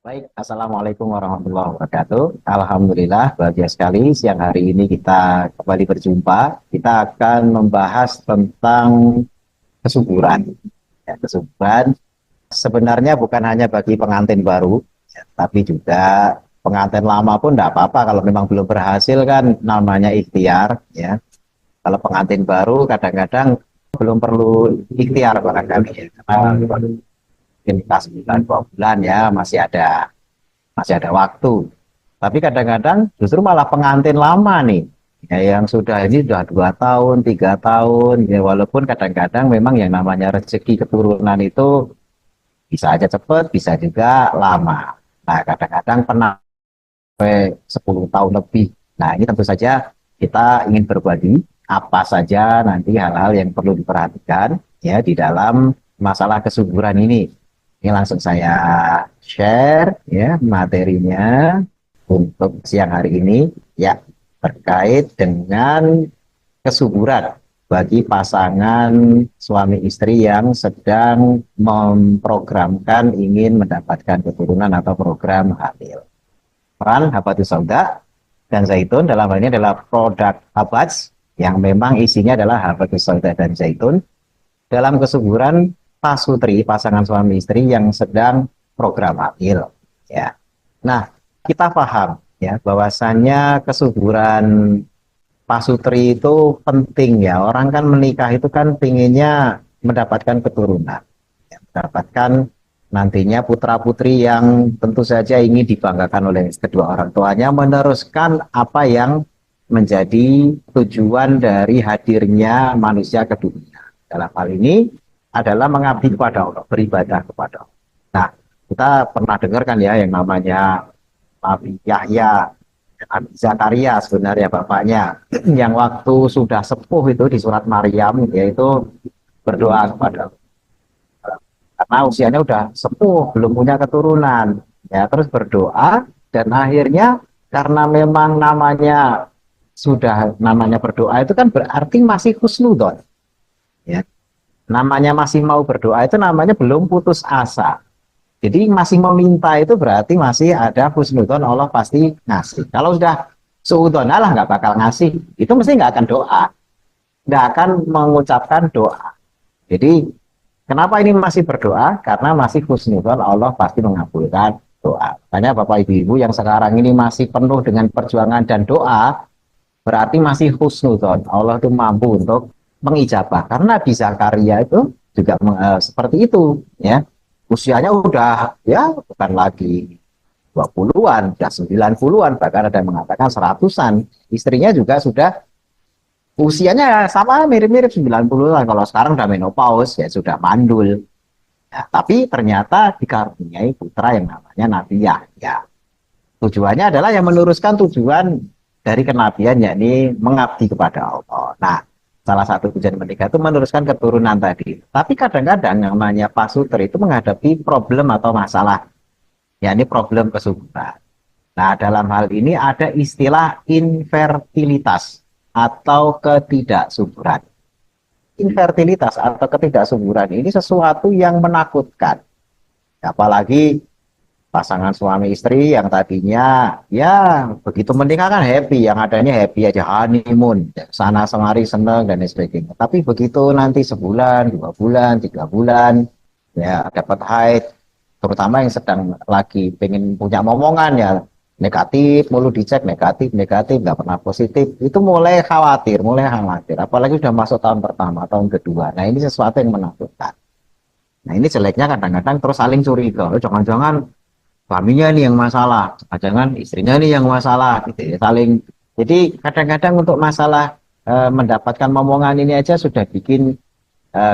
Baik, Assalamualaikum warahmatullahi wabarakatuh. Alhamdulillah, bahagia sekali siang hari ini kita kembali berjumpa. Kita akan membahas tentang kesuburan. Ya, kesuburan sebenarnya bukan hanya bagi pengantin baru, ya, tapi juga pengantin lama pun tidak apa-apa kalau memang belum berhasil kan namanya ikhtiar. Ya, kalau pengantin baru kadang-kadang belum perlu ikhtiar barangkali ya, karena mungkin pas bulan 2 bulan ya masih ada waktu. Tapi kadang-kadang justru malah pengantin lama nih, ya, yang sudah ini sudah 2 tahun, 3 tahun, ya, walaupun kadang-kadang memang yang namanya rezeki keturunan itu bisa aja cepet, bisa juga lama. Nah, kadang-kadang pernah sampai 10 tahun lebih. Nah, ini tentu saja kita ingin berbagi apa saja nanti hal-hal yang perlu diperhatikan ya di dalam masalah kesuburan ini. Ini langsung saya share ya materinya untuk siang hari ini ya terkait dengan kesuburan bagi pasangan suami istri yang sedang memprogramkan ingin mendapatkan keturunan atau program hamil. Peran Habatus Sauda dan Zaitun dalam hal ini adalah produk Habats yang memang isinya adalah Habatus Sauda dan Zaitun dalam kesuburan pasutri pasangan suami istri yang sedang program hamil ya. Nah, kita paham ya bahwasannya kesuburan pasutri itu penting ya. Orang kan menikah itu kan pinginnya mendapatkan keturunan, ya, mendapatkan nantinya putra putri yang tentu saja ingin dibanggakan oleh kedua orang tuanya, meneruskan apa yang menjadi tujuan dari hadirnya manusia ke dunia. Dalam hal ini adalah mengabdi kepada Allah, beribadah kepada Allah. Nah, kita pernah dengar kan ya yang namanya Nabi Yahya, Nabi Zakaria sebenarnya bapaknya, yang waktu sudah sepuh itu di surat Maryam yaitu berdoa kepada karena usianya udah sepuh, belum punya keturunan, ya terus berdoa dan akhirnya karena memang namanya berdoa itu kan berarti masih husnudon, ya namanya masih mau berdoa itu namanya belum putus asa. Jadi masih meminta itu berarti masih ada husnudon, Allah pasti ngasih. Kalau sudah suudon Allah nggak bakal ngasih, itu mesti nggak akan doa, nggak akan mengucapkan doa. Jadi kenapa ini masih berdoa? Karena masih husnudon, Allah pasti mengabulkan doa. Makanya Bapak Ibu-Ibu yang sekarang ini masih penuh dengan perjuangan dan doa, berarti masih husnudon. Allah itu mampu untuk mengijabah. Karena di Zakaria itu juga seperti itu, ya. Usianya udah ya bukan lagi 20-an, udah 90-an, bahkan ada yang mengatakan 100-an. Istrinya juga sudah usianya sama mirip-mirip 90-an. Kalau sekarang udah menopause ya sudah mandul. Ya, tapi ternyata dikaruniai putra yang namanya Nabi Yahya. Tujuannya adalah yang meneruskan tujuan dari kenabian, yakni mengabdi kepada Allah. Nah, salah satu tujuan menikah itu meneruskan keturunan tadi. Tapi kadang-kadang yang namanya pasutri itu menghadapi problem atau masalah, yakni problem kesuburan. Nah, dalam hal ini ada istilah infertilitas atau ketidaksuburan. Infertilitas atau ketidaksuburan ini sesuatu yang menakutkan. Apalagi pasangan suami istri yang tadinya ya begitu menikah kan happy, yang adanya happy aja, honeymoon sana semari seneng dan sebagainya, tapi begitu nanti sebulan 2 bulan 3 bulan ya dapat haid, terutama yang sedang lagi pengen punya momongan ya negatif mulu, dicek negatif negatif nggak pernah positif, itu mulai khawatir apalagi sudah masuk tahun pertama tahun kedua. Nah, ini sesuatu yang menakutkan. Nah, ini jeleknya kadang-kadang terus saling curiga, oh, jangan-jangan suaminya nih yang masalah, jangan istrinya nih yang masalah, gitu ya, saling. Jadi kadang-kadang untuk masalah mendapatkan momongan ini aja sudah bikin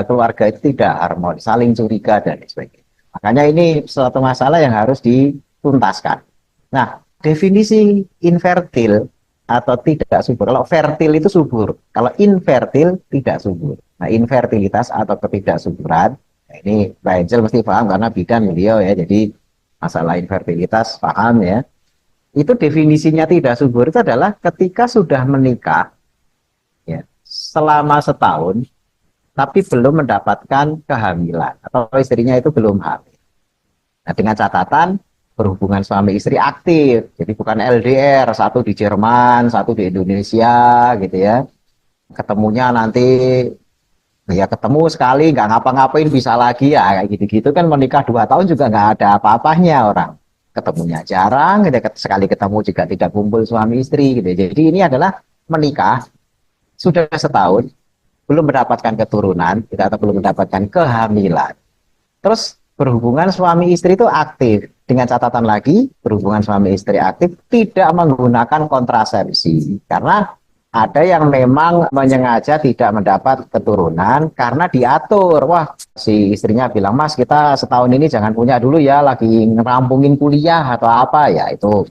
keluarga itu tidak harmonis, saling curiga dan sebagainya. Makanya ini suatu masalah yang harus dituntaskan. Nah, definisi infertil atau tidak subur. Kalau fertil itu subur, kalau infertil tidak subur. Nah, infertilitas atau ketidaksuburan, nah ini Mbak Angel mesti paham karena bidan beliau ya, jadi masalah infertilitas paham ya. Itu definisinya tidak subur itu adalah ketika sudah menikah ya selama setahun tapi belum mendapatkan kehamilan atau istrinya itu belum hamil. Nah, dengan catatan berhubungan suami istri aktif, jadi bukan LDR, satu di Jerman, satu di Indonesia gitu ya. Ketemunya nanti ya ketemu sekali nggak ngapa-ngapain bisa lagi ya kayak gitu-gitu kan, menikah 2 tahun juga nggak ada apa-apanya, orang ketemunya jarang gitu, sekali ketemu juga tidak kumpul suami istri gitu. Jadi ini adalah menikah sudah setahun belum mendapatkan keturunan gitu, atau belum mendapatkan kehamilan, terus berhubungan suami istri itu aktif, dengan catatan lagi berhubungan suami istri aktif tidak menggunakan kontrasepsi, karena ada yang memang menyengaja tidak mendapat keturunan karena diatur. Wah, si istrinya bilang, mas kita setahun ini jangan punya dulu ya, lagi ngerampungin kuliah atau apa ya, itu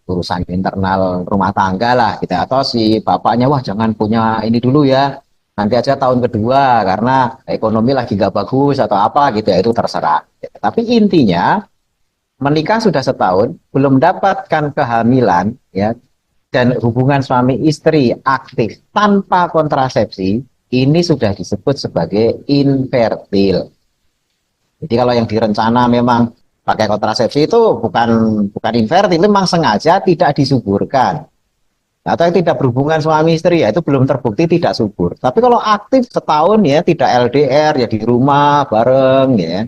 urusan internal rumah tangga lah gitu. Atau si bapaknya, wah jangan punya ini dulu ya, nanti aja tahun kedua karena ekonomi lagi gak bagus atau apa gitu ya, itu terserah. Tapi intinya menikah sudah setahun belum mendapatkan kehamilan ya, dan hubungan suami istri aktif tanpa kontrasepsi, ini sudah disebut sebagai infertil. Jadi kalau yang direncana memang pakai kontrasepsi itu bukan infertil, memang sengaja tidak disuburkan. Atau yang tidak berhubungan suami istri ya itu belum terbukti tidak subur. Tapi kalau aktif setahun ya, tidak LDR ya, di rumah bareng ya,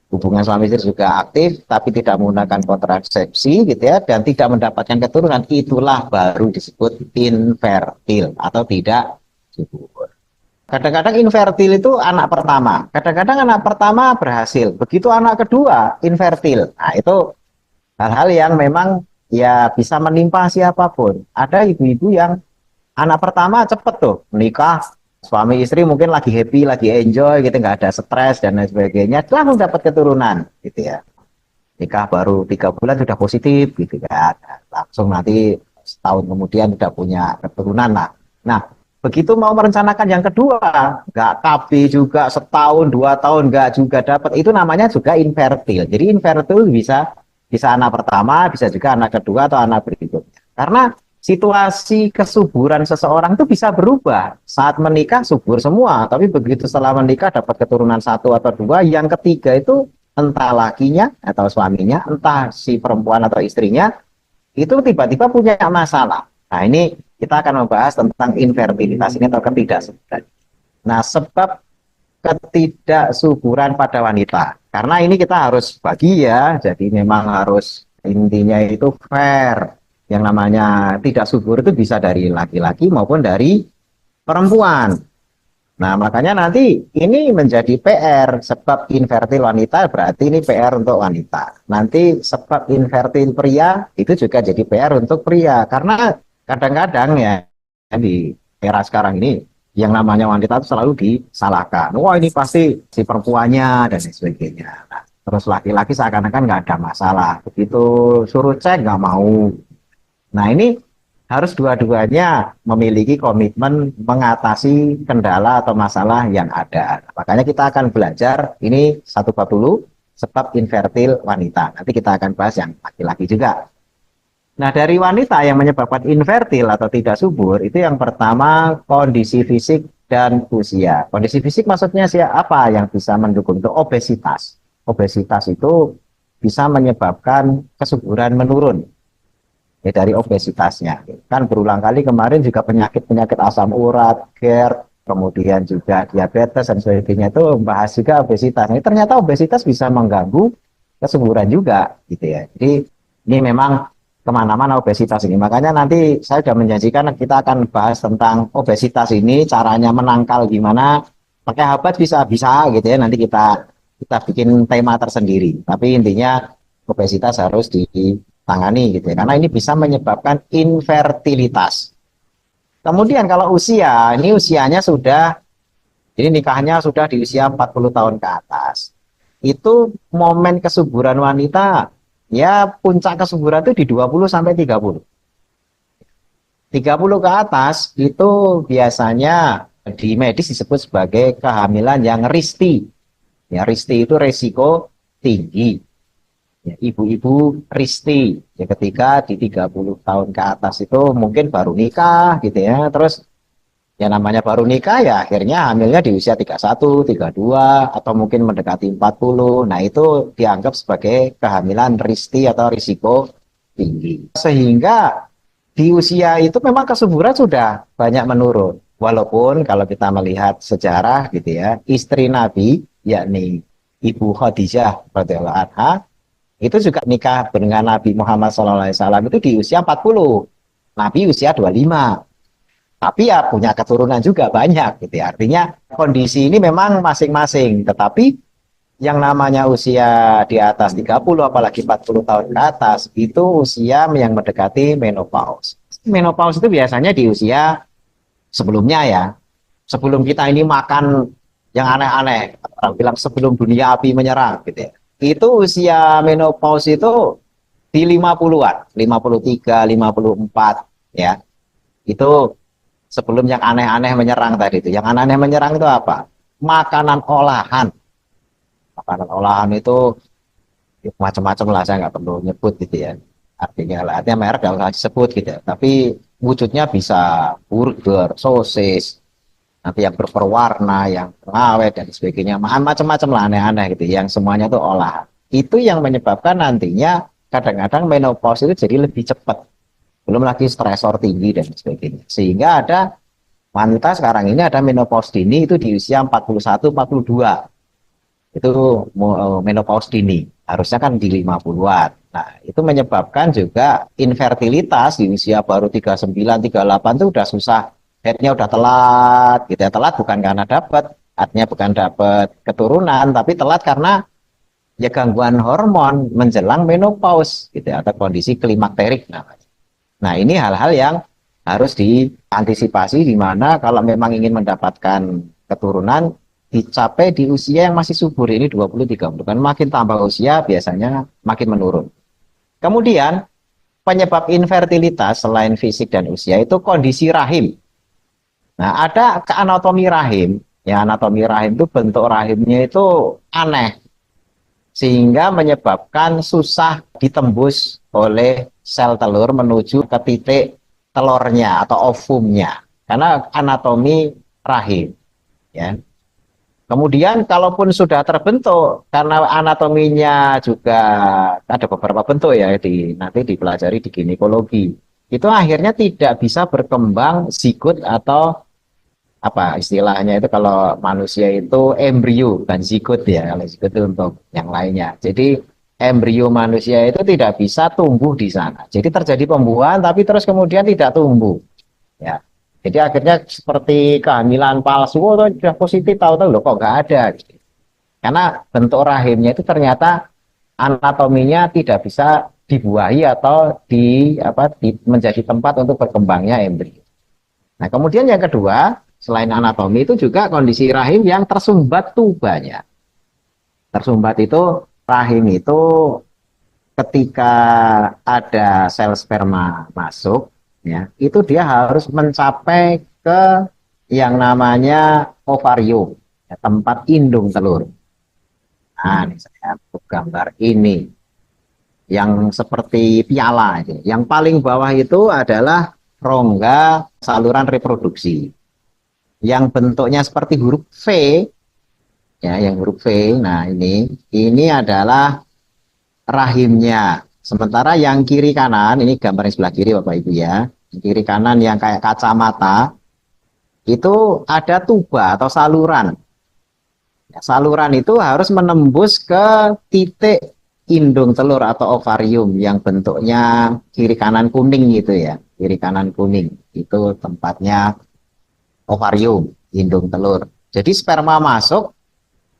hubungan suami istri juga aktif tapi tidak menggunakan kontrasepsi gitu ya, dan tidak mendapatkan keturunan, itulah baru disebut infertil atau tidak subur. Kadang-kadang infertil itu anak pertama, kadang-kadang anak pertama berhasil, begitu anak kedua infertil. Nah itu hal-hal yang memang ya bisa menimpa siapapun. Ada ibu-ibu yang anak pertama cepet tuh menikah, suami istri mungkin lagi happy, lagi enjoy gitu, nggak ada stres dan lain sebagainya, langsung dapat keturunan gitu ya. Nikah baru 3 bulan sudah positif gitu kan, langsung nanti setahun kemudian sudah punya keturunan lah. Nah begitu mau merencanakan yang kedua, nggak KB juga, setahun 2 tahun nggak juga dapat, itu namanya juga infertil. Jadi infertil bisa bisa anak pertama, bisa juga anak kedua atau anak berikutnya. Karena situasi kesuburan seseorang itu bisa berubah. Saat menikah subur semua, tapi begitu setelah menikah dapat keturunan satu atau dua, yang ketiga itu entah lakinya atau suaminya, entah si perempuan atau istrinya, itu tiba-tiba punya masalah. Nah ini kita akan membahas tentang infertilitas ini atau ketidaksuburan. Nah sebab ketidaksuburan pada wanita, karena ini kita harus bagi ya, jadi memang harus intinya itu fair. Yang namanya tidak subur itu bisa dari laki-laki maupun dari perempuan. Nah makanya nanti ini menjadi PR, sebab infertil wanita berarti ini PR untuk wanita. Nanti sebab infertil pria itu juga jadi PR untuk pria, karena kadang-kadang ya di era sekarang ini yang namanya wanita itu selalu disalahkan. Wah ini pasti si perempuannya dan sebagainya. Nah, terus laki-laki seakan-akan nggak ada masalah. Begitu suruh cek nggak mau. Nah ini harus dua-duanya memiliki komitmen mengatasi kendala atau masalah yang ada. Makanya kita akan belajar ini satu bab dulu, sebab infertil wanita. Nanti kita akan bahas yang laki-laki juga. Nah, dari wanita yang menyebabkan infertil atau tidak subur, itu yang pertama kondisi fisik dan usia. Kondisi fisik maksudnya apa yang bisa mendukung? Itu obesitas. Obesitas itu bisa menyebabkan kesuburan menurun. Ya, dari obesitasnya. Kan berulang kali kemarin juga penyakit-penyakit asam urat, GERD, kemudian juga diabetes dan sebagainya itu membahas juga obesitas. Nah, ternyata obesitas bisa mengganggu kesuburan juga, gitu ya. Jadi ini memang kemana-mana obesitas ini. Makanya nanti saya sudah menjanjikan kita akan bahas tentang obesitas ini, caranya menangkal gimana, pakai habat bisa gitu ya. Nanti kita bikin tema tersendiri. Tapi intinya obesitas harus ditangani gitu ya. Karena ini bisa menyebabkan infertilitas. Kemudian kalau usia, ini usianya sudah, ini nikahnya sudah di usia 40 tahun ke atas. Itu momen kesuburan wanita, ya puncak kesuburan itu di 20 sampai 30. 30 ke atas itu biasanya di medis disebut sebagai kehamilan yang risti. Ya, risti itu resiko tinggi. Ya, ibu-ibu risti, ya ketika di 30 tahun ke atas itu mungkin baru nikah gitu ya, terus Ya namanya baru nikah ya akhirnya hamilnya di usia 31, 32 atau mungkin mendekati 40. Nah, itu dianggap sebagai kehamilan risti atau risiko tinggi. Sehingga di usia itu memang kesuburan sudah banyak menurun. Walaupun kalau kita melihat sejarah gitu ya, istri Nabi yakni Ibu Khadijah radhiyallahu anha itu juga nikah dengan Nabi Muhammad SAW itu di usia 40. Nabi usia 25. Tapi ya punya keturunan juga banyak gitu ya. Artinya kondisi ini memang masing-masing, tetapi yang namanya usia di atas 30 apalagi 40 tahun ke atas itu usia yang mendekati menopause. Menopause itu biasanya di usia sebelumnya ya. Sebelum kita ini makan yang aneh-aneh, orang bilang sebelum dunia api menyerang gitu ya. Itu usia menopause itu di 50-an, 53, 54 ya. Itu sebelum yang aneh-aneh menyerang tadi itu. Yang aneh-aneh menyerang itu apa? Makanan olahan. Makanan olahan itu ya, macam-macam lah, saya nggak perlu nyebut gitu ya. Artinya merek nggak usah disebut gitu ya. Tapi wujudnya bisa burger, sosis, nanti yang berwarna, yang pengawet dan sebagainya. Macam-macam lah aneh-aneh gitu. Yang semuanya itu olahan. Itu yang menyebabkan nantinya kadang-kadang menopause itu jadi lebih cepat. Belum lagi stresor tinggi dan sebagainya. Sehingga ada wanita sekarang ini ada menopause dini itu di usia 41, 42. Itu menopause dini. Harusnya kan di 50-an. Nah, itu menyebabkan juga infertilitas di usia baru 39, 38 itu udah susah. Headnya udah telat, gitu ya. Telat bukan karena dapat, artinya bukan dapat keturunan, tapi telat karena ya gangguan hormon menjelang menopause, gitu ya, atau kondisi klimakterik namanya. Nah, ini hal-hal yang harus diantisipasi di mana kalau memang ingin mendapatkan keturunan dicapai di usia yang masih subur ini 20-30 kan makin tambah usia biasanya makin menurun. Kemudian penyebab infertilitas selain fisik dan usia itu kondisi rahim. Nah, ada ke anatomi rahim. Ya, anatomi rahim itu bentuk rahimnya itu aneh sehingga menyebabkan susah ditembus oleh sel telur menuju ke titik telurnya atau ovumnya karena anatomi rahim ya. Kemudian kalaupun sudah terbentuk karena anatominya juga ada beberapa bentuk ya nanti dipelajari di ginekologi. Itu akhirnya tidak bisa berkembang zigot atau apa istilahnya itu kalau manusia itu embrio dan zigot ya, kalau zigot itu untuk yang lainnya. Jadi embrio manusia itu tidak bisa tumbuh di sana. Jadi terjadi pembuahan tapi terus kemudian tidak tumbuh. Ya. Jadi akhirnya seperti kehamilan palsu atau sudah positif tahu-tahu loh kok nggak ada. Karena bentuk rahimnya itu ternyata anatominya tidak bisa dibuahi atau menjadi tempat untuk berkembangnya embrio. Nah, kemudian yang kedua, selain anatomi itu juga kondisi rahim yang tersumbat tubanya. Tersumbat itu rahim itu ketika ada sel sperma masuk, ya, itu dia harus mencapai ke yang namanya ovarium, ya, tempat indung telur. Nah, ini saya gambar ini yang seperti piala. Yang paling bawah itu adalah rongga saluran reproduksi. Yang bentuknya seperti huruf V, ya, yang huruf V. Nah, ini adalah rahimnya. Sementara yang kiri kanan, ini gambar yang sebelah kiri Bapak Ibu ya. Yang kiri kanan yang kayak kacamata, itu ada tuba atau saluran. Ya, saluran itu harus menembus ke titik indung telur atau ovarium yang bentuknya kiri kanan kuning gitu ya. Kiri kanan kuning, itu tempatnya ovarium, indung telur. Jadi sperma masuk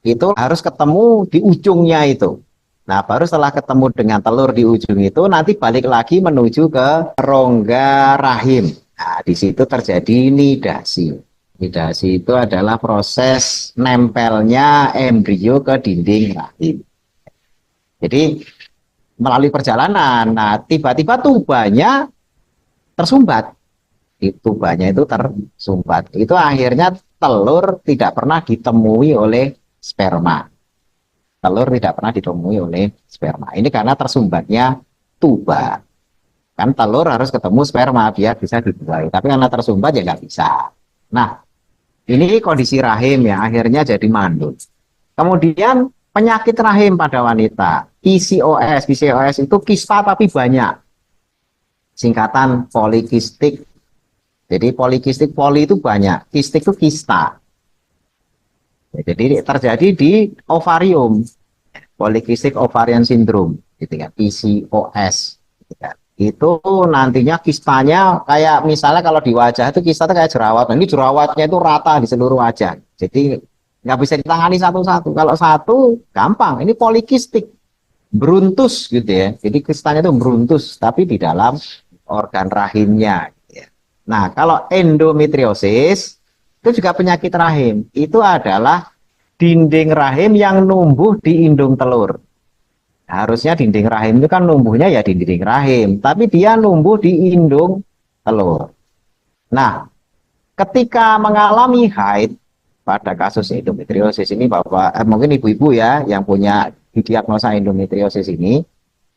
itu harus ketemu di ujungnya itu. Nah, baru setelah ketemu dengan telur di ujung itu nanti balik lagi menuju ke rongga rahim. Nah, di situ terjadi nidasi. Nidasi itu adalah proses nempelnya embrio ke dinding rahim. Jadi melalui perjalanan, nah tiba-tiba tubanya tersumbat. Tubanya itu tersumbat. Itu akhirnya telur tidak pernah ditemui oleh sperma. Telur tidak pernah ditemui oleh sperma. Ini karena tersumbatnya tuba. Kan telur harus ketemu sperma biar bisa dibuahi. Tapi karena tersumbat ya nggak bisa. Nah, ini kondisi rahim ya, akhirnya jadi mandul. Kemudian penyakit rahim pada wanita, PCOS. PCOS itu kista tapi banyak. Singkatan polikistik. Jadi polikistik, poli itu banyak, kistik itu kista. Jadi terjadi di ovarium, polikistik ovarian syndrome, gitu kan, PCOS. Gitu kan. Itu nantinya kistanya kayak misalnya kalau di wajah itu kista itu kayak jerawat. Nah, ini jerawatnya itu rata di seluruh wajah. Jadi nggak bisa ditangani satu-satu. Kalau satu gampang, ini polikistik, beruntus gitu ya. Jadi kistanya itu beruntus, tapi di dalam organ rahimnya. Gitu ya. Nah, kalau endometriosis itu juga penyakit rahim. Itu adalah dinding rahim yang numbuh di indung telur. Harusnya dinding rahim itu kan numbuhnya ya di dinding rahim, tapi dia numbuh di indung telur. Nah, ketika mengalami haid pada kasus endometriosis ini, Bapak, mungkin ibu-ibu ya yang punya diagnosa endometriosis ini,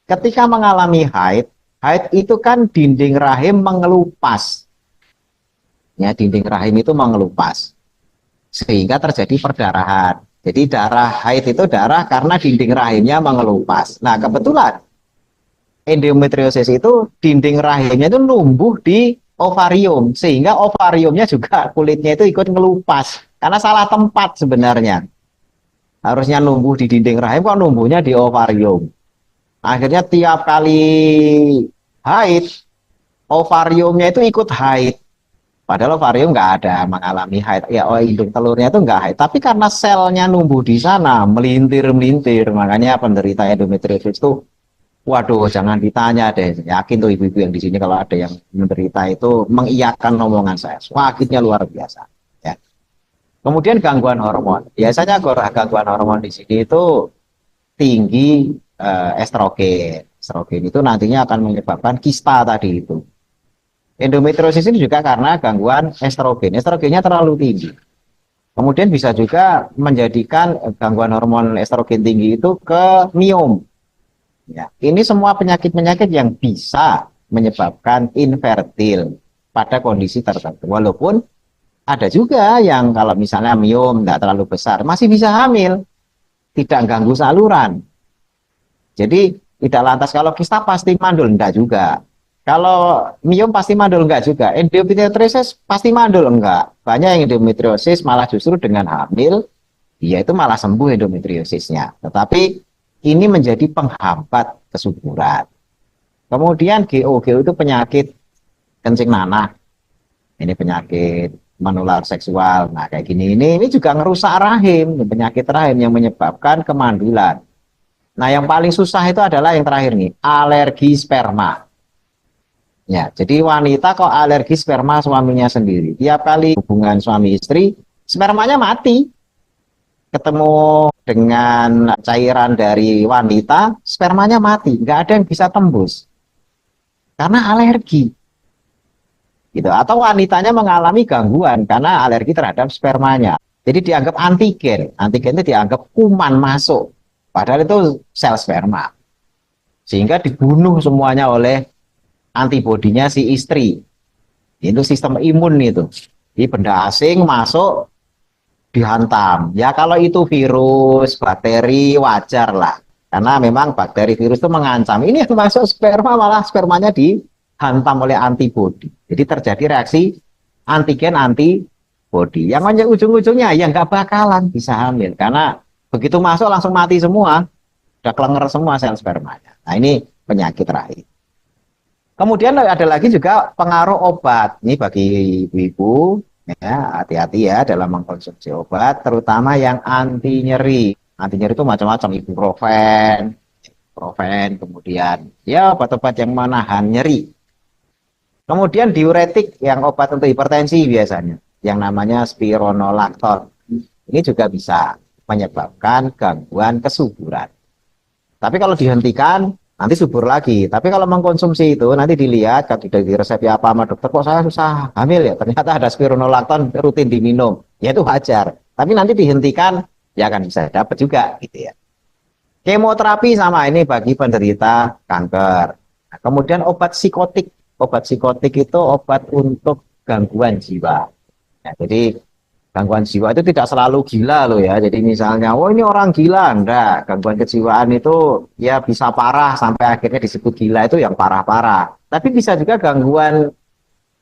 ketika mengalami haid, haid itu kan dinding rahim mengelupas. Ya, dinding rahim itu mengelupas sehingga terjadi perdarahan. Jadi darah haid itu darah karena dinding rahimnya mengelupas. Nah, kebetulan endometriosis itu dinding rahimnya itu numbuh di ovarium, sehingga ovariumnya juga kulitnya itu ikut ngelupas karena salah tempat sebenarnya. Harusnya numbuh di dinding rahim, kok numbuhnya di ovarium. Akhirnya tiap kali haid, ovariumnya itu ikut haid. Padahal ovarium nggak ada mengalami haid. Ya, indung telurnya itu nggak haid. Tapi karena selnya numbuh di sana, melintir-melintir, makanya penderita endometriosis itu, waduh, jangan ditanya deh. Yakin tuh ibu-ibu yang di sini kalau ada yang menderita itu mengiyakan omongan saya. Sakitnya luar biasa. Ya. Kemudian gangguan hormon. Biasanya gangguan hormon di sini itu tinggi estrogen. Estrogen itu nantinya akan menyebabkan kista tadi itu. Endometriosis ini juga karena gangguan estrogen. Estrogennya terlalu tinggi. Kemudian bisa juga menjadikan gangguan hormon estrogen tinggi itu ke miom. Ya, ini semua penyakit-penyakit yang bisa menyebabkan infertil pada kondisi tertentu. Walaupun ada juga yang kalau misalnya miom tidak terlalu besar, masih bisa hamil, tidak ganggu saluran. Jadi tidak lantas kalau kista pasti mandul, enggak juga. Kalau miom pasti mandul, enggak juga. Endometriosis pasti mandul, enggak. Banyak yang endometriosis malah justru dengan hamil, dia itu malah sembuh endometriosisnya. Tetapi ini menjadi penghambat kesuburan. Kemudian GO itu penyakit kencing nanah. Ini penyakit menular seksual. Nah, kayak gini ini juga ngerusak rahim, penyakit rahim yang menyebabkan kemandulan. Nah, yang paling susah itu adalah yang terakhir nih, alergi sperma. Ya, jadi wanita kok alergi sperma suaminya sendiri. Tiap kali hubungan suami istri, spermanya mati. Ketemu dengan cairan dari wanita, spermanya mati. Nggak ada yang bisa tembus. Karena alergi. Gitu. Atau wanitanya mengalami gangguan karena alergi terhadap spermanya. Jadi dianggap antigen. Antigen itu dianggap kuman masuk. Padahal itu sel sperma. Sehingga dibunuh semuanya oleh antibodinya si istri. Itu sistem imun itu. Jadi benda asing masuk dihantam. Ya kalau itu virus, bakteri wajar lah. Karena memang bakteri virus itu mengancam. Ini yang masuk sperma malah spermanya dihantam oleh antibodi. Jadi terjadi reaksi antigen antibodi. Yang ujung-ujungnya ya nggak bakalan bisa hamil. Karena begitu masuk langsung mati semua. Udah kelenger semua sel spermanya. Nah ini penyakit rahim. Kemudian ada lagi juga pengaruh obat. Ini bagi ibu-ibu, ya, hati-hati ya dalam mengkonsumsi obat, terutama yang anti nyeri. Anti nyeri itu macam-macam, ibuprofen, kemudian ya obat-obat yang menahan nyeri. Kemudian diuretik yang obat untuk hipertensi biasanya, yang namanya spironolakton. Ini juga bisa menyebabkan gangguan kesuburan. Tapi kalau dihentikan, nanti subur lagi. Tapi kalau mengkonsumsi itu, nanti dilihat, kalau sudah diresepi apa sama dokter, kok saya susah hamil ya, ternyata ada spironolakton rutin diminum, ya itu wajar. Tapi nanti dihentikan, ya akan bisa dapat juga, gitu ya. Kemoterapi sama ini bagi penderita kanker. Nah, kemudian obat psikotik itu obat untuk gangguan jiwa. Ya, jadi gangguan jiwa itu tidak selalu gila loh ya. Jadi misalnya, oh ini orang gila, enggak. Gangguan kejiwaan itu ya bisa parah sampai akhirnya disebut gila itu yang parah-parah. Tapi bisa juga gangguan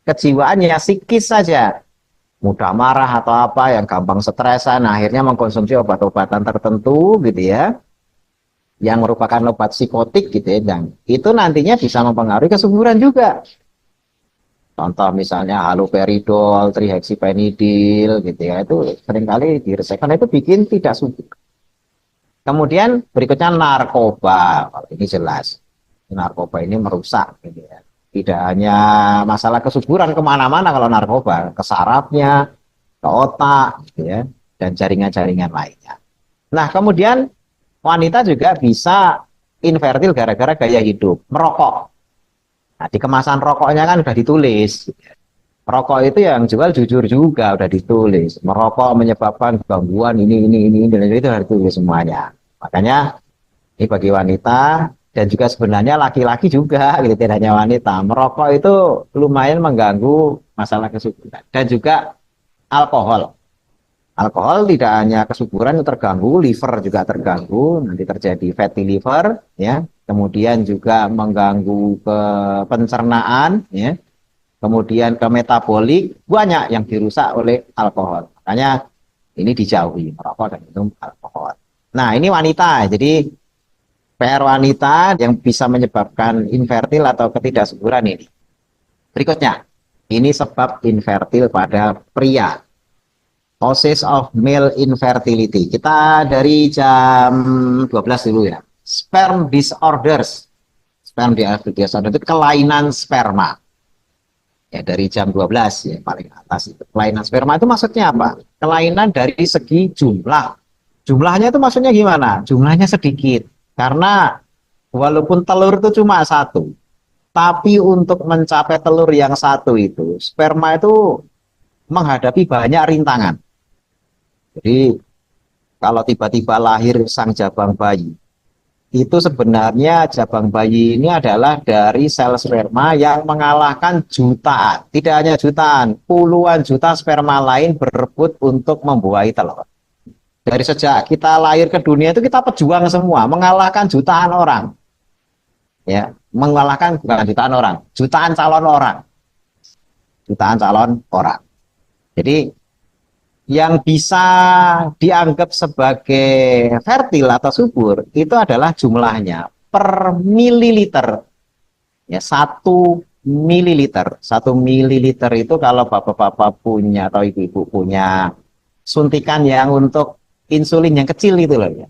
kejiwaan ya psikis saja. Mudah marah atau apa, yang gampang stresan, akhirnya mengkonsumsi obat-obatan tertentu gitu ya, yang merupakan obat psikotik gitu ya, dan itu nantinya bisa mempengaruhi kesuburan juga. Contoh misalnya haloperidol, trihexyphenidyl gitu ya, itu seringkali diresepkan itu bikin tidak subur. Kemudian berikutnya narkoba, kalau ini jelas narkoba ini merusak gitu ya. Tidak hanya masalah kesuburan, kemana-mana kalau narkoba, ke sarafnya, ke otak gitu ya, dan jaringan-jaringan lainnya. Nah kemudian wanita juga bisa infertil gara-gara gaya hidup, merokok. Nah, di kemasan rokoknya kan udah ditulis. Rokok itu yang jual jujur juga udah ditulis. Merokok menyebabkan gangguan ini, dan itu harus ditulis semuanya. Makanya ini bagi wanita dan juga sebenarnya laki-laki juga, gitu, tidak hanya wanita. Merokok itu lumayan mengganggu masalah kesuburan dan juga alkohol. Alkohol tidak hanya kesuburan yang terganggu, liver juga terganggu, nanti terjadi fatty liver, ya. Kemudian juga mengganggu ke pencernaan, ya. Kemudian ke metabolik, banyak yang dirusak oleh alkohol. Makanya ini dijauhi merokok dan minum alkohol. Nah, ini wanita. Jadi PR wanita yang bisa menyebabkan infertil atau ketidaksuburan ini. Berikutnya, ini sebab infertil pada pria. Causes of male infertility. Kita dari jam 12 dulu ya. Sperm disorders. Sperm disorders itu kelainan sperma. Ya dari jam 12 ya paling atas itu. Kelainan sperma itu maksudnya apa? Kelainan dari segi jumlah. Jumlahnya itu maksudnya gimana? Jumlahnya sedikit. Karena walaupun telur itu cuma satu, tapi untuk mencapai telur yang satu itu, sperma itu menghadapi banyak rintangan. Jadi kalau tiba-tiba lahir sang jabang bayi, itu sebenarnya jabang bayi ini adalah dari sel sperma yang mengalahkan jutaan, tidak hanya jutaan, puluhan juta sperma lain berebut untuk membuahi telur. Dari sejak kita lahir ke dunia itu kita pejuang semua, mengalahkan jutaan orang. Ya, mengalahkan bukan jutaan orang, jutaan calon orang. Jutaan calon orang. Jadi yang bisa dianggap sebagai fertil atau subur itu adalah jumlahnya per mililiter, ya 1 mililiter. 1 mililiter itu kalau bapak-bapak punya atau ibu-ibu punya suntikan yang untuk insulin yang kecil itu loh ya,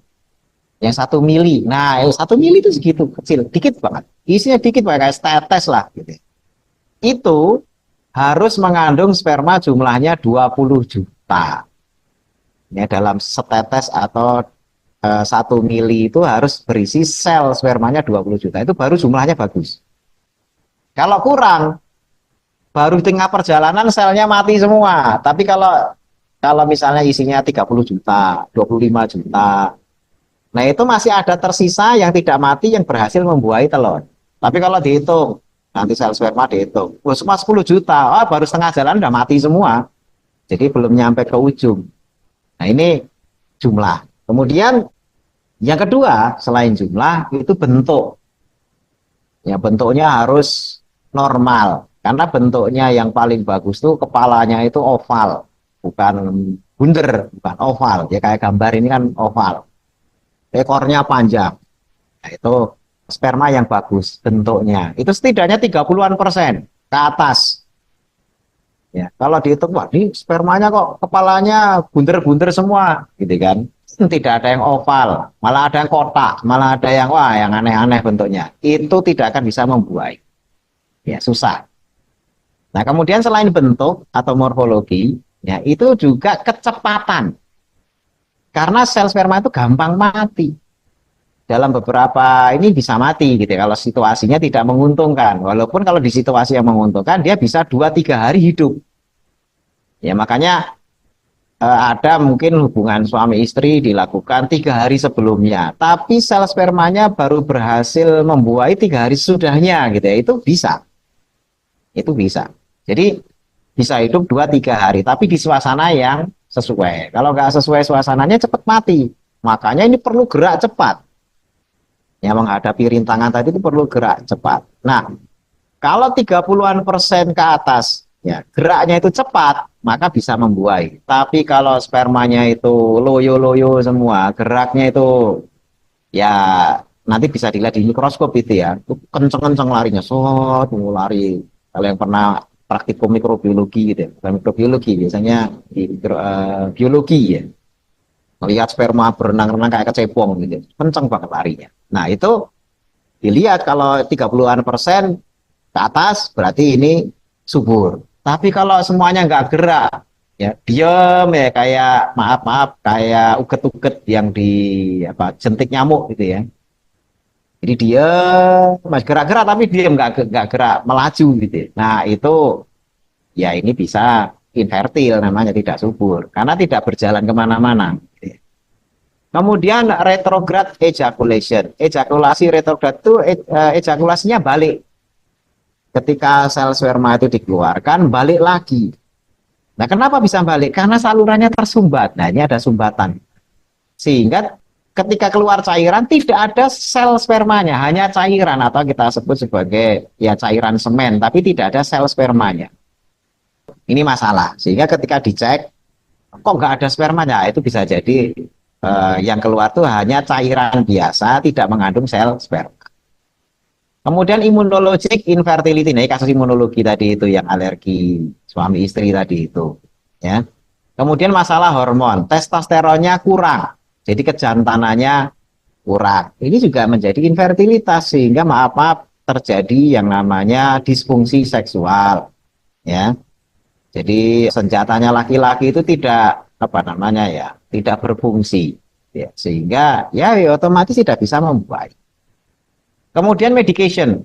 yang 1 mili. Nah 1 mili itu segitu kecil, dikit banget, isinya dikit banget, kayak tetes lah gitu. Itu harus mengandung sperma jumlahnya 20 juta. Ya, dalam setetes atau 1 mili itu harus berisi sel spermanya 20 juta. Itu baru jumlahnya bagus. Kalau kurang, baru di tengah perjalanan selnya mati semua. Tapi kalau misalnya isinya 30 juta, 25 juta, nah itu masih ada tersisa yang tidak mati yang berhasil membuahi telur. Tapi kalau dihitung, nanti sel sperma dihitung, cuma 10 juta, oh, baru setengah jalan udah mati semua. Jadi belum nyampe ke ujung. Nah ini jumlah. Kemudian yang kedua selain jumlah itu bentuk. Ya bentuknya harus normal. Karena bentuknya yang paling bagus tuh kepalanya itu oval, bukan bunder, bukan oval. Ya kayak gambar ini kan oval. Ekornya panjang. Nah, itu sperma yang bagus bentuknya. Itu setidaknya 30-an% ke atas. Ya, kalau dihitung, wah ini spermanya kok kepalanya bunder-bunder semua, gitu kan. Tidak ada yang oval, malah ada yang kotak, malah ada yang wah yang aneh-aneh bentuknya. Itu tidak akan bisa membuahi. Ya, susah. Nah, kemudian selain bentuk atau morfologi, ya itu juga kecepatan. Karena sel sperma itu gampang mati. Dalam beberapa ini bisa mati gitu ya, kalau situasinya tidak menguntungkan. Walaupun kalau di situasi yang menguntungkan dia bisa 2-3 hari hidup. Ya makanya ada mungkin hubungan suami istri dilakukan 3 hari sebelumnya, tapi sel spermanya baru berhasil membuahi 3 hari sesudahnya gitu ya, itu bisa. Itu bisa. Jadi bisa hidup 2-3 hari, tapi di suasana yang sesuai. Kalau nggak sesuai suasananya cepat mati. Makanya ini perlu gerak cepat. Yang menghadapi rintangan tadi itu perlu gerak cepat. Nah, kalau 30-an% ke atas, ya geraknya itu cepat, maka bisa membuai. Tapi kalau spermanya itu loyo-loyo semua, geraknya itu ya nanti bisa dilihat di mikroskop itu ya, itu kenceng-kenceng larinya, lari. Kalau yang pernah praktikum mikrobiologi gitu ya, bukan mikrobiologi, biasanya di biologi ya, melihat sperma berenang-renang kayak kecepong gitu, kenceng banget larinya. Nah itu dilihat kalau 30-an% ke atas berarti ini subur. Tapi kalau semuanya nggak gerak, ya diem ya kayak maaf kayak uget-uget yang di apa jentik nyamuk gitu ya. Jadi dia mas gerak-gerak tapi dia nggak gerak melaju gitu. Nah itu ya ini bisa infertil namanya tidak subur karena tidak berjalan kemana-mana. Kemudian retrograde ejaculation, ejakulasi retrograde itu ejakulasinya balik. Ketika sel sperma itu dikeluarkan balik lagi. Nah kenapa bisa balik? Karena salurannya tersumbat. Nah ini ada sumbatan. Sehingga ketika keluar cairan tidak ada sel spermanya, hanya cairan atau kita sebut sebagai ya cairan semen, tapi tidak ada sel spermanya. Ini masalah. Sehingga ketika dicek, kok nggak ada spermanya? Itu bisa jadi yang keluar tuh hanya cairan biasa, tidak mengandung sel sperma. Kemudian imunologic infertility, nah kasus imunologi tadi itu yang alergi suami istri tadi itu, ya. Kemudian masalah hormon, testosteronnya kurang, jadi kejantanannya kurang. Ini juga menjadi infertilitas sehingga maaf terjadi yang namanya disfungsi seksual, ya. Jadi senjatanya laki-laki itu tidak apa namanya ya, tidak berfungsi, ya. Sehingga ya otomatis tidak bisa membuai. Kemudian medication,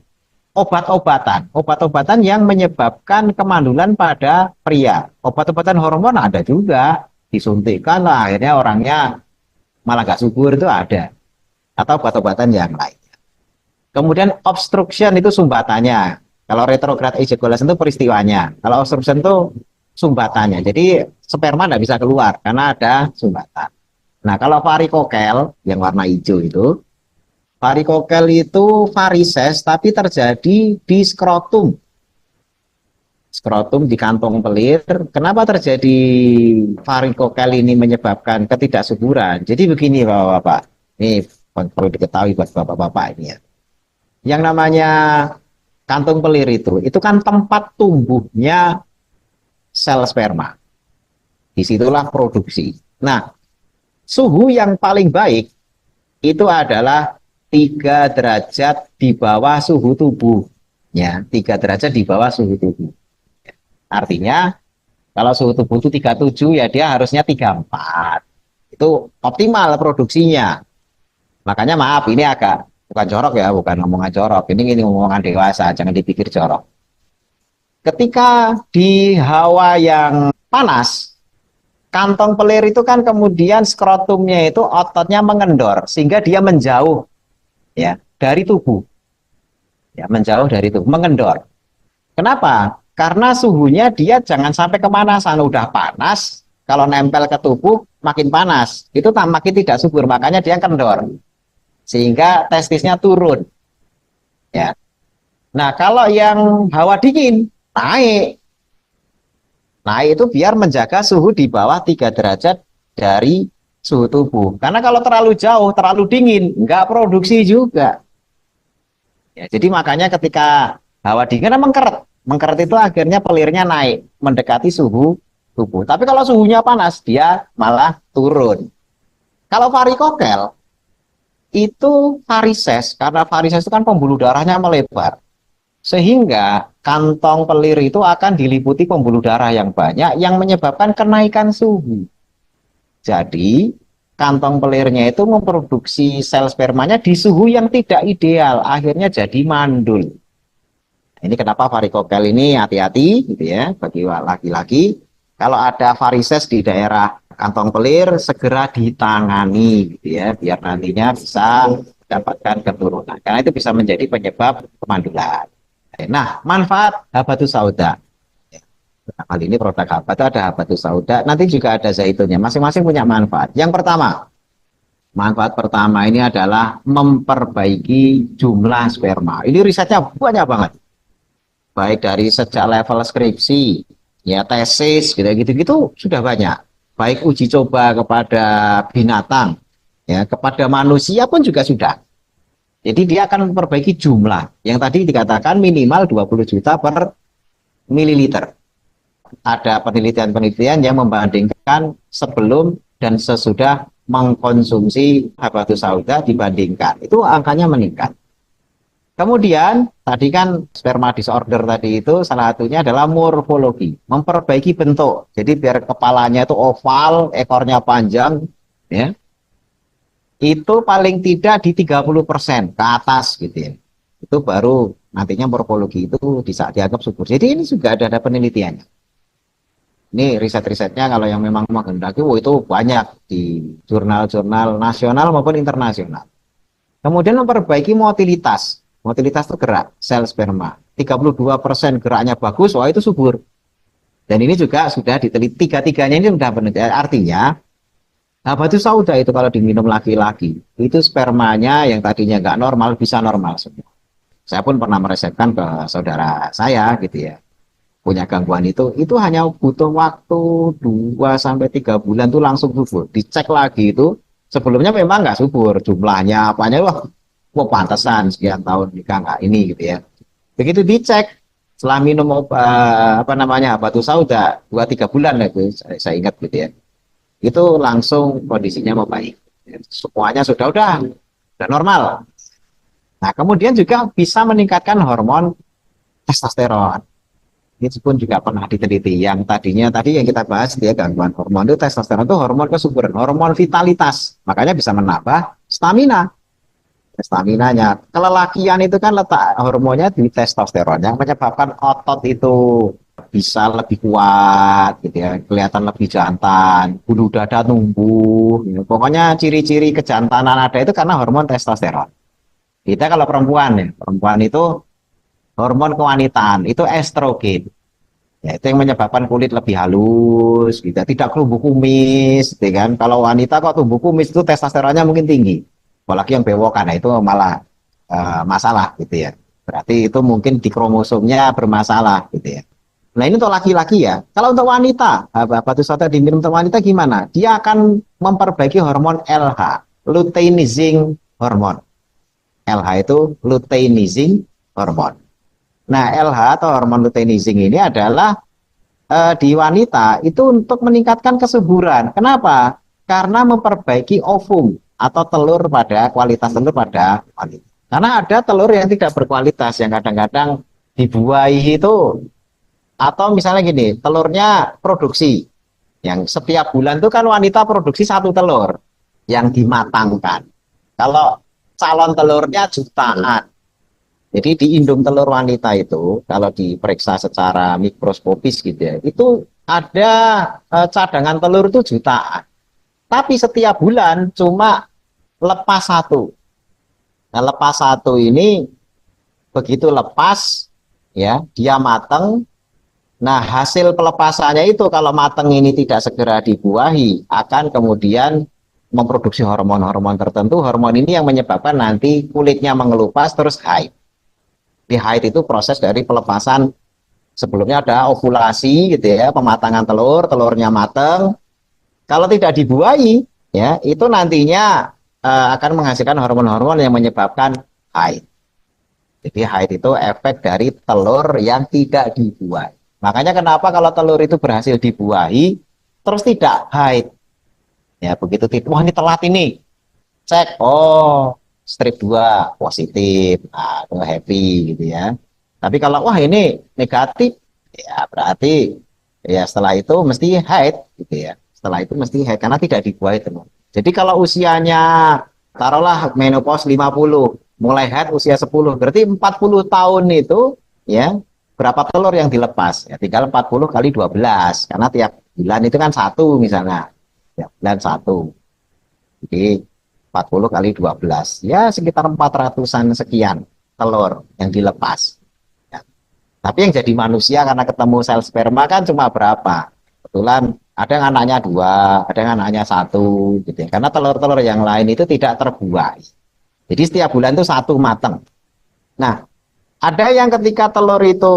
obat-obatan yang menyebabkan kemandulan pada pria. Obat-obatan hormon ada juga, disuntikkan lah, akhirnya orangnya malah gak subur itu ada. Atau obat-obatan yang lainnya. Kemudian obstruction itu sumbatannya. Kalau retrograde ejaculation itu peristiwanya. Kalau obstruction itu sumbatannya. Jadi sperma tidak bisa keluar karena ada sumbatan. Nah kalau varikokel yang warna hijau itu, varikokel itu varises tapi terjadi di skrotum. Skrotum di kantong pelir. Kenapa terjadi varikokel ini menyebabkan ketidaksuburan? Jadi begini Bapak-bapak. Ini perlu diketahui buat Bapak-bapak ini ya. Yang namanya kantung pelir itu kan tempat tumbuhnya sel sperma. Disitulah produksi. Nah, suhu yang paling baik itu adalah 3 derajat di bawah suhu tubuh. Ya, 3 derajat di bawah suhu tubuh. Artinya, kalau suhu tubuh itu 37, ya dia harusnya 34. Itu optimal produksinya. Makanya maaf, ini agak, bukan jorok ya, bukan ngomongan jorok. Ini ngomongan dewasa, jangan dipikir jorok. Ketika di hawa yang panas, kantong pelir itu kan kemudian skrotumnya itu ototnya mengendor, sehingga dia menjauh ya dari tubuh, ya menjauh dari tubuh, mengendor. Kenapa? Karena suhunya dia jangan sampai kemanasan, udah panas, kalau nempel ke tubuh makin panas, itu makin tidak subur, makanya dia kendor, sehingga testisnya turun. Ya. Nah kalau yang hawa dingin naik, itu biar menjaga suhu di bawah 3 derajat dari suhu tubuh. Karena kalau terlalu jauh, terlalu dingin, nggak produksi juga. Ya, jadi makanya ketika hawa dingin mengkeret. Mengkeret itu akhirnya pelirnya naik, mendekati suhu tubuh. Tapi kalau suhunya panas, dia malah turun. Kalau varikokel, itu varises, karena varises itu kan pembuluh darahnya melebar. Sehingga kantong pelir itu akan diliputi pembuluh darah yang banyak, yang menyebabkan kenaikan suhu. Jadi, kantong pelirnya itu memproduksi sel spermanya di suhu yang tidak ideal, akhirnya jadi mandul. Ini kenapa varikokel ini hati-hati gitu ya, bagi laki-laki. Kalau ada varises di daerah kantong pelir, segera ditangani gitu ya, biar nantinya bisa mendapatkan keturunan. Karena itu bisa menjadi penyebab kemandulan. Nah, manfaat habatus sauda. Nah, kali ini produk habat itu ada habatus sauda, nanti juga ada zaitunnya. Masing-masing punya manfaat. Yang pertama, manfaat pertama ini adalah memperbaiki jumlah sperma. Ini risetnya banyak banget. Baik dari sejak level skripsi, ya tesis, gitu-gitu sudah banyak. Baik uji coba kepada binatang, ya kepada manusia pun juga sudah. Jadi dia akan memperbaiki jumlah. Yang tadi dikatakan minimal 20 juta per mililiter. Ada penelitian-penelitian yang membandingkan sebelum dan sesudah mengkonsumsi habatus sauda dibandingkan. Itu angkanya meningkat. Kemudian tadi kan sperma disorder tadi itu salah satunya adalah morfologi, memperbaiki bentuk. Jadi biar kepalanya itu oval, ekornya panjang, ya. Itu paling tidak di 30% ke atas gitu ya. Itu baru nantinya morfologi itu bisa dianggap subur. Jadi ini juga ada penelitiannya. Ini riset-risetnya kalau yang memang menghendaki, itu banyak di jurnal-jurnal nasional maupun internasional. Kemudian memperbaiki motilitas. Motilitas itu gerak sel sperma. 32% geraknya bagus, wah itu subur. Dan ini juga sudah diteliti, tiga-tiganya ini sudah penelitian. Artinya, habatus sauda itu kalau diminum laki-laki, itu spermanya yang tadinya nggak normal, bisa normal semua. Saya pun pernah meresepkan ke saudara saya gitu ya. Punya gangguan itu hanya butuh waktu 2 sampai 3 bulan tuh langsung subur. Dicek lagi itu, sebelumnya memang nggak subur, jumlahnya apanya, wah pantesan sekian tahun nikah nggak ini gitu ya. Begitu dicek setelah minum apa namanya habatus sauda 2-3 bulan ya, saya ingat gitu ya, itu langsung kondisinya membaik, semuanya sudah normal. Nah kemudian juga bisa meningkatkan hormon testosteron. Ini pun juga pernah diteliti. Yang tadi yang kita bahas dia gangguan hormon itu, testosteron itu hormon kesuburan, hormon vitalitas, makanya bisa menambah stamina. Staminanya, kelelakian itu kan letak hormonnya di testosteron yang menyebabkan otot itu bisa lebih kuat gitu ya, kelihatan lebih jantan, bulu dada tumbuh gitu. Pokoknya ciri-ciri kejantanan ada itu karena hormon testosteron. Kita kalau perempuan ya, perempuan itu hormon kewanitaan itu estrogen. Ya, itu yang menyebabkan kulit lebih halus, gitu. Tidak tumbuh kumis, gitu kan. Kalau wanita kok tumbuh kumis itu testosteronnya mungkin tinggi. Apalagi yang bewokan, nah itu malah masalah, gitu ya. Berarti itu mungkin di kromosomnya bermasalah, gitu ya. Nah ini untuk laki-laki ya. Kalau untuk wanita, habatus sauda diminum untuk wanita gimana? Dia akan memperbaiki hormon LH, luteinizing hormon. LH itu luteinizing hormon. Nah, LH atau hormon luteinizing ini adalah di wanita itu untuk meningkatkan kesuburan. Kenapa? Karena memperbaiki ovum atau telur pada kualitas telur pada wanita. Karena ada telur yang tidak berkualitas yang kadang-kadang dibuahi itu, atau misalnya gini, telurnya produksi yang setiap bulan itu kan wanita produksi 1 telur yang dimatangkan. Kalau calon telurnya jutaan. Jadi di indung telur wanita itu kalau diperiksa secara mikroskopis gitu ya, itu ada cadangan telur itu jutaan. Tapi setiap bulan cuma lepas 1. Nah, lepas 1 ini begitu lepas ya, dia mateng. Nah, hasil pelepasannya itu kalau mateng ini tidak segera dibuahi akan kemudian memproduksi hormon-hormon tertentu. Hormon ini yang menyebabkan nanti kulitnya mengelupas terus haid. Di haid itu proses dari pelepasan, sebelumnya ada ovulasi gitu ya, pematangan telur, telurnya mateng. Kalau tidak dibuahi ya, itu nantinya akan menghasilkan hormon-hormon yang menyebabkan haid. Jadi haid itu efek dari telur yang tidak dibuahi. Makanya kenapa kalau telur itu berhasil dibuahi terus tidak haid. Ya begitu, wah ini telat ini. Cek, oh strip 2 positif, nah, happy gitu ya. Tapi kalau wah ini negatif, ya berarti ya setelah itu mesti haid gitu ya. Setelah itu mesti haid karena tidak dibuahi teman. Jadi kalau usianya taruhlah menopause 50, mulai haid usia 10, berarti 40 tahun itu ya berapa telur yang dilepas? Ya tinggal 40 kali 12 karena tiap bulan itu kan 1 misalnya. Ya, bulan 1. Jadi 40 kali 12 ya sekitar 400-an sekian telur yang dilepas ya. Tapi yang jadi manusia karena ketemu sel sperma kan cuma berapa? Kebetulan ada yang anaknya dua, ada yang anaknya satu, gitu ya. Karena telur-telur yang lain itu tidak terbuai. Jadi setiap bulan itu satu matang. Nah, ada yang ketika telur itu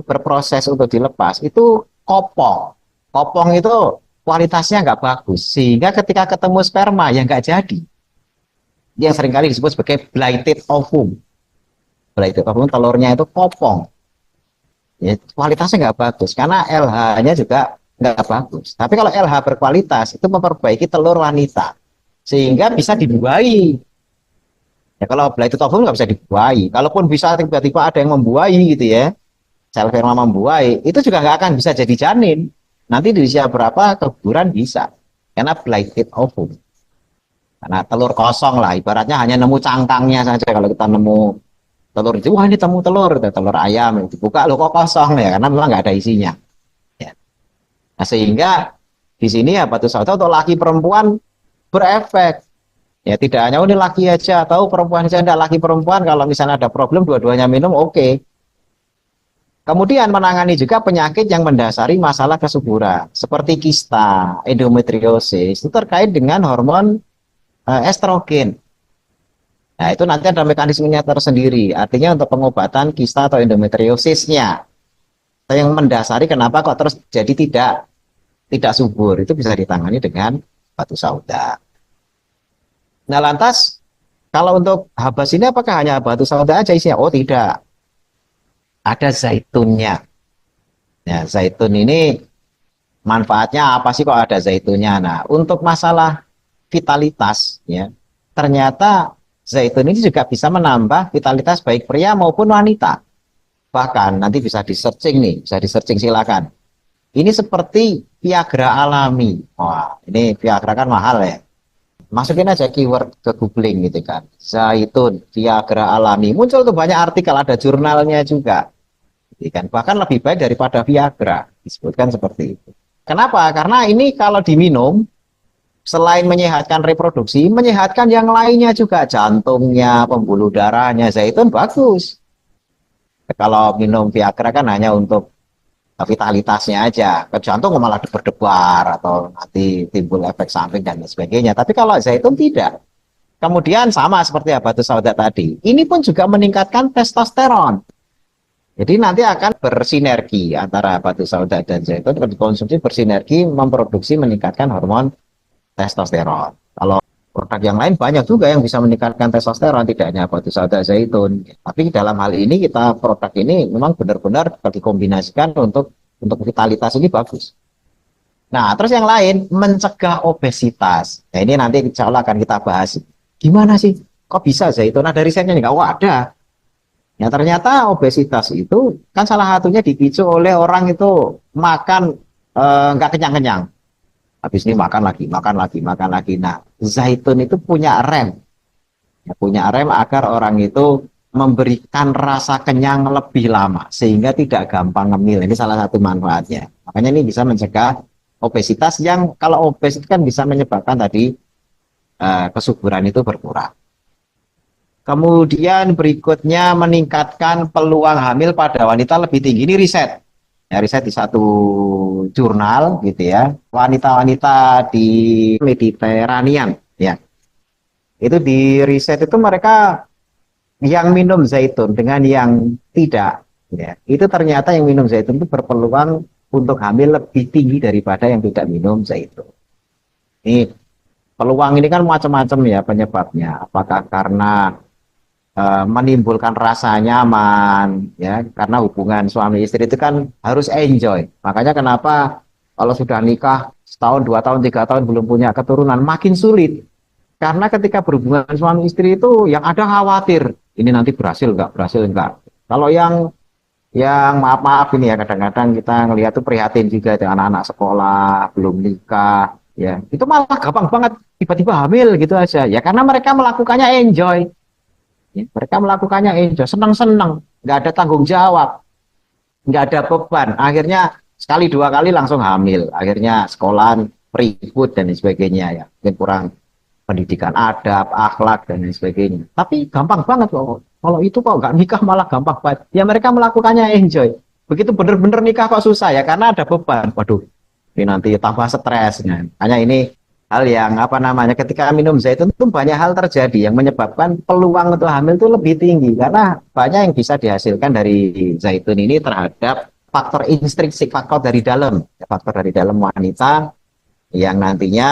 berproses untuk dilepas, itu kopong. Kopong itu kualitasnya nggak bagus. Sehingga ketika ketemu sperma, ya nggak jadi. Yang seringkali disebut sebagai blighted ovum. Blighted ovum telurnya itu kopong. Ya, kualitasnya nggak bagus karena LH-nya juga nggak bagus. Tapi kalau LH berkualitas itu memperbaiki telur wanita sehingga bisa dibuahi. Ya kalau blighted ovum nggak bisa dibuahi. Kalaupun bisa tiba-tiba ada yang membuahi gitu ya, sel sperma membuahi, itu juga nggak akan bisa jadi janin. Nanti di usia berapa keguguran bisa karena blighted ovum. Karena telur kosong lah, ibaratnya hanya nemu cangkangnya saja. Kalau kita nemu telur itu, wah ini temu telur, telur ayam, dibuka lo kok kosong ya, karena memang nggak ada isinya. Ya. Nah sehingga di sini ya batu sauda untuk laki perempuan berefek. Ya tidak hanya ini laki aja, atau perempuan saja, tidak laki perempuan. Kalau misalnya ada problem, dua-duanya minum, oke. Kemudian menangani juga penyakit yang mendasari masalah kesuburan, seperti kista, endometriosis, itu terkait dengan hormon estrogen. Nah, itu nanti ada mekanismenya tersendiri. Artinya untuk pengobatan kista atau endometriosisnya. Yang mendasari kenapa kok terus jadi tidak subur, itu bisa ditangani dengan batu sauda. Nah, lantas kalau untuk habas ini apakah hanya batu sauda aja isinya? Oh, tidak. Ada zaitunnya. Ya, zaitun ini manfaatnya apa sih kok ada zaitunnya? Nah, untuk masalah vitalitas ya, ternyata zaitun ini juga bisa menambah vitalitas baik pria maupun wanita. Bahkan nanti bisa di-searching nih, bisa di-searching silakan. Ini seperti Viagra alami. Wah, ini Viagra kan mahal ya. Masukin aja keyword ke googling gitu kan. Zaitun, Viagra alami. Muncul tuh banyak artikel, ada jurnalnya juga. Gitu kan. Bahkan lebih baik daripada Viagra. Disebutkan seperti itu. Kenapa? Karena ini kalau diminum, selain menyehatkan reproduksi, menyehatkan yang lainnya juga, jantungnya, pembuluh darahnya. Zaitun bagus. Kalau minum Viagra kan hanya untuk vitalitasnya aja, ke jantung malah berdebar atau nanti timbul efek samping dan sebagainya. Tapi kalau zaitun tidak. Kemudian sama seperti batu sauda tadi, ini pun juga meningkatkan testosteron. Jadi nanti akan bersinergi antara batu sauda dan zaitun, kalau dikonsumsi bersinergi memproduksi meningkatkan hormon testosteron. Kalau produk yang lain banyak juga yang bisa meningkatkan testosteron, tidak hanya batu sauda zaitun. Tapi dalam hal ini kita produk ini memang benar-benar dikombinasikan untuk vitalitas ini bagus. Nah, terus yang lain mencegah obesitas. Nah, ini nanti insya Allah akan kita bahas. Gimana sih? Kok bisa zaitun? Ada risetnya nggak? Oh, ada. Ya ternyata obesitas itu kan salah satunya dipicu oleh orang itu makan nggak kenyang-kenyang. Habis ini makan lagi, makan lagi, makan lagi. Nah, zaitun itu punya rem. Ya, punya rem agar orang itu memberikan rasa kenyang lebih lama. Sehingga tidak gampang ngemil. Ini salah satu manfaatnya. Makanya ini bisa mencegah obesitas yang kalau obes itu kan bisa menyebabkan tadi kesuburan itu berkurang. Kemudian berikutnya meningkatkan peluang hamil pada wanita lebih tinggi. Ini riset. Ya, riset di satu jurnal gitu ya. Wanita-wanita di Mediterranean ya. Itu di riset itu mereka yang minum zaitun dengan yang tidak ya. Itu ternyata yang minum zaitun itu berpeluang untuk hamil lebih tinggi daripada yang tidak minum zaitun. Ini peluang ini kan macam-macam ya penyebabnya. Apakah karena menimbulkan rasa nyaman ya, karena hubungan suami istri itu kan harus enjoy. Makanya kenapa kalau sudah nikah setahun, 2 tahun, 3 tahun belum punya keturunan makin sulit, karena ketika berhubungan suami istri itu yang ada khawatir ini nanti berhasil nggak. Kalau yang maaf ini ya, kadang-kadang kita ngelihat tuh prihatin juga dengan anak-anak sekolah belum nikah ya, itu malah gampang banget tiba-tiba hamil gitu aja ya, karena mereka melakukannya enjoy. Mereka melakukannya enjoy, senang-senang, nggak ada tanggung jawab, nggak ada beban. Akhirnya sekali 2 kali langsung hamil. Akhirnya sekolahan ribut dan sebagainya ya. Mungkin kurang pendidikan adab, akhlak dan sebagainya. Tapi gampang banget kok. Kalau itu kok nggak nikah malah gampang banget. Ya mereka melakukannya enjoy. Begitu bener-bener nikah kok susah ya, karena ada beban. Waduh, ini nanti tambah stresnya. Hanya ini hal yang apa namanya, ketika minum zaitun itu banyak hal terjadi yang menyebabkan peluang untuk hamil itu lebih tinggi, karena banyak yang bisa dihasilkan dari zaitun ini terhadap faktor intrinsik, faktor dari dalam wanita yang nantinya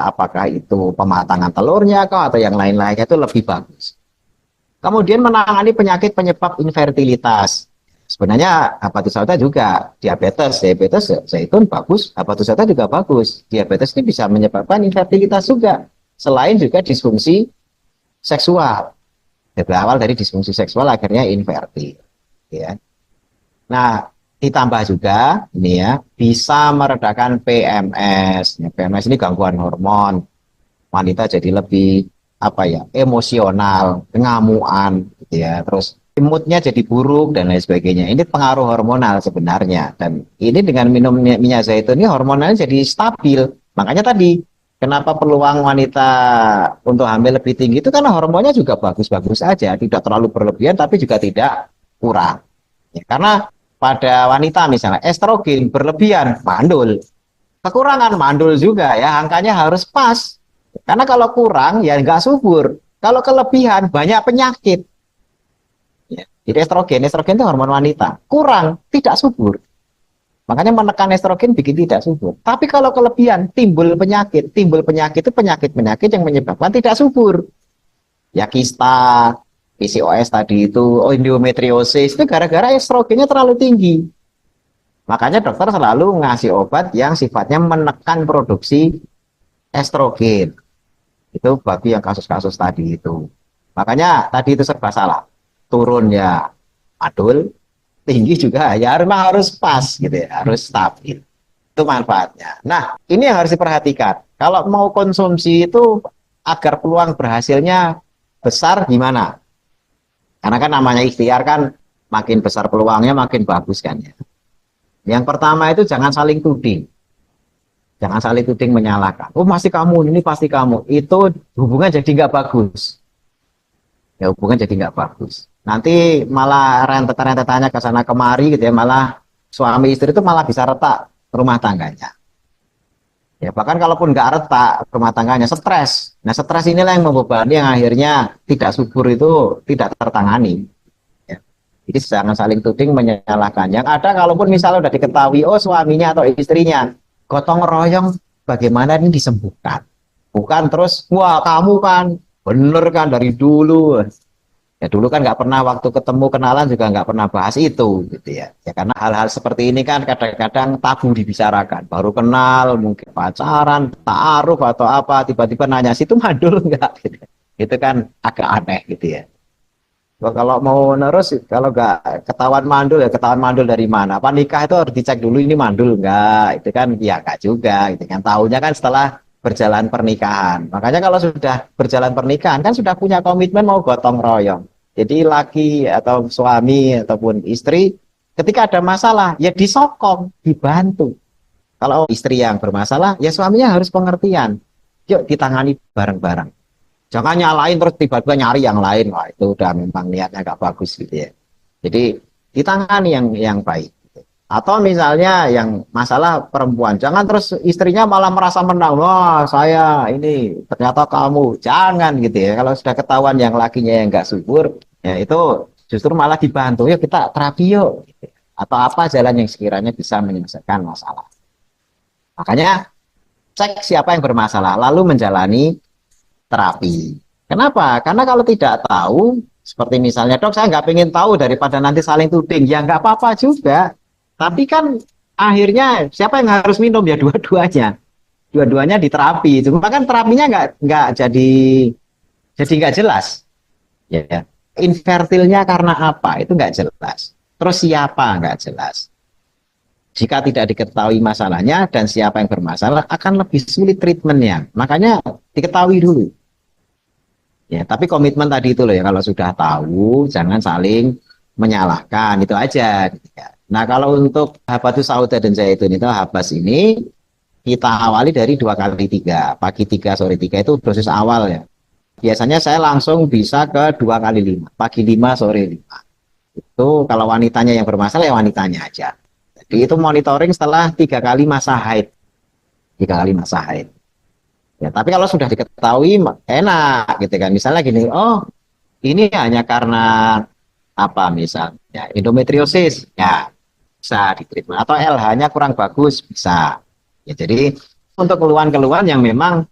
apakah itu pematangan telurnya atau yang lain-lainnya itu lebih bagus. Kemudian menangani penyakit penyebab infertilitas. Sebenarnya habatus sauda juga diabetes zaitun bagus, habatus sauda juga bagus. Diabetes ini bisa menyebabkan infertilitas juga. Selain juga disfungsi seksual. Berawal dari disfungsi seksual akhirnya infertil. Ya. Nah, ditambah juga ini ya bisa meredakan PMS. Ya, PMS ini gangguan hormon. Wanita jadi lebih apa ya, emosional, ngamuan gitu ya. Terus moodnya jadi buruk dan lain sebagainya. Ini pengaruh hormonal sebenarnya. Dan ini dengan minum minyak zaitun ini hormonalnya jadi stabil. Makanya tadi kenapa peluang wanita untuk hamil lebih tinggi itu karena hormonnya juga bagus-bagus aja, tidak terlalu berlebihan tapi juga tidak kurang. Ya, karena pada wanita misalnya estrogen berlebihan mandul, kekurangan mandul juga ya, angkanya harus pas. Karena kalau kurang ya nggak subur, kalau kelebihan banyak penyakit. Ya. Jadi estrogen itu hormon wanita, kurang tidak subur. Makanya menekan estrogen bikin tidak subur. Tapi kalau kelebihan timbul penyakit itu penyakit-penyakit yang menyebabkan tidak subur. Ya kista, PCOS tadi itu, endometriosis itu gara-gara estrogennya terlalu tinggi. Makanya dokter selalu ngasih obat yang sifatnya menekan produksi estrogen. Itu bagi yang kasus-kasus tadi itu. Makanya tadi itu serba salah. Turun ya adul, tinggi juga ya harus pas gitu ya, harus stabil. Itu manfaatnya. Nah, ini yang harus diperhatikan. Kalau mau konsumsi itu agar peluang berhasilnya besar gimana? Karena kan namanya ikhtiar kan, makin besar peluangnya makin bagus kan ya. Yang pertama itu jangan saling tuding. Jangan saling tuding menyalahkan. Oh pasti kamu, ini pasti kamu. Itu hubungan jadi nggak bagus. Ya hubungan jadi nggak bagus. Nanti malah rentetannya ke sana kemari gitu ya. Malah suami istri itu malah bisa retak rumah tangganya. Ya bahkan kalaupun nggak retak rumah tangganya, stres. Nah stres inilah yang membebani, yang akhirnya tidak subur itu tidak tertangani. Ya. Jadi jangan saling tuding menyalahkan. Yang ada kalaupun misalnya udah diketahui, oh suaminya atau istrinya gotong royong, bagaimana ini disembuhkan. Bukan terus, wah kamu kan bener kan dari dulu. Ya dulu kan nggak pernah waktu ketemu kenalan juga nggak pernah bahas itu gitu ya. Ya karena hal-hal seperti ini kan kadang-kadang tabu dibicarakan. Baru kenal, mungkin pacaran, ta'aruf atau apa, tiba-tiba nanya situ mandul nggak gitu. Itu kan agak aneh gitu ya. Kalau mau nerus, kalau nggak ketahuan mandul ya ketahuan mandul dari mana. Apa nikah itu harus dicek dulu ini mandul nggak? Itu kan ya nggak juga. Gitu kan tahunya kan setelah berjalan pernikahan. Makanya kalau sudah berjalan pernikahan kan sudah punya komitmen mau gotong royong. Jadi laki atau suami ataupun istri ketika ada masalah ya disokong, dibantu. Kalau istri yang bermasalah ya suaminya harus pengertian. Yuk ditangani bareng-bareng. Jangan nyalain terus tiba-tiba nyari yang lain. Wah, itu udah memang niatnya gak bagus gitu ya. Jadi ditangani yang baik. Atau misalnya yang masalah perempuan, jangan terus istrinya malah merasa menang. Wah, saya ini ternyata kamu. Jangan gitu ya. Kalau sudah ketahuan yang lakinya yang gak subur, ya itu justru malah dibantu. Yuk kita terapi yuk. Gitu. Atau apa jalan yang sekiranya bisa menyelesaikan masalah. Makanya cek siapa yang bermasalah, lalu menjalani terapi. Kenapa? Karena kalau tidak tahu, seperti misalnya dok saya nggak pengen tahu daripada nanti saling tuding, ya nggak apa-apa juga. Tapi kan akhirnya siapa yang harus minum ya dua-duanya diterapi. Cuma kan terapinya nggak jadi nggak jelas. Ya, infertilnya karena apa itu nggak jelas. Terus siapa nggak jelas. Jika tidak diketahui masalahnya dan siapa yang bermasalah akan lebih sulit treatmentnya. Makanya diketahui dulu. Ya, tapi komitmen tadi itu loh ya, kalau sudah tahu jangan saling menyalahkan, itu aja. Nah kalau untuk habatus sauda dan zaitun itu habas ini kita awali dari 2 kali 3, pagi 3 sore 3 itu dosis awal ya. Biasanya saya langsung bisa ke 2 kali 5, pagi 5 sore 5. Itu kalau wanitanya yang bermasalah ya wanitanya aja. Jadi itu monitoring setelah 3 kali masa haid, 3 kali masa haid. Ya, tapi kalau sudah diketahui enak gitu kan. Misalnya gini, oh ini hanya karena apa misalnya endometriosis, ya bisa diterima. Atau LH-nya kurang bagus, bisa. Ya, jadi untuk keluhan-keluhan yang memang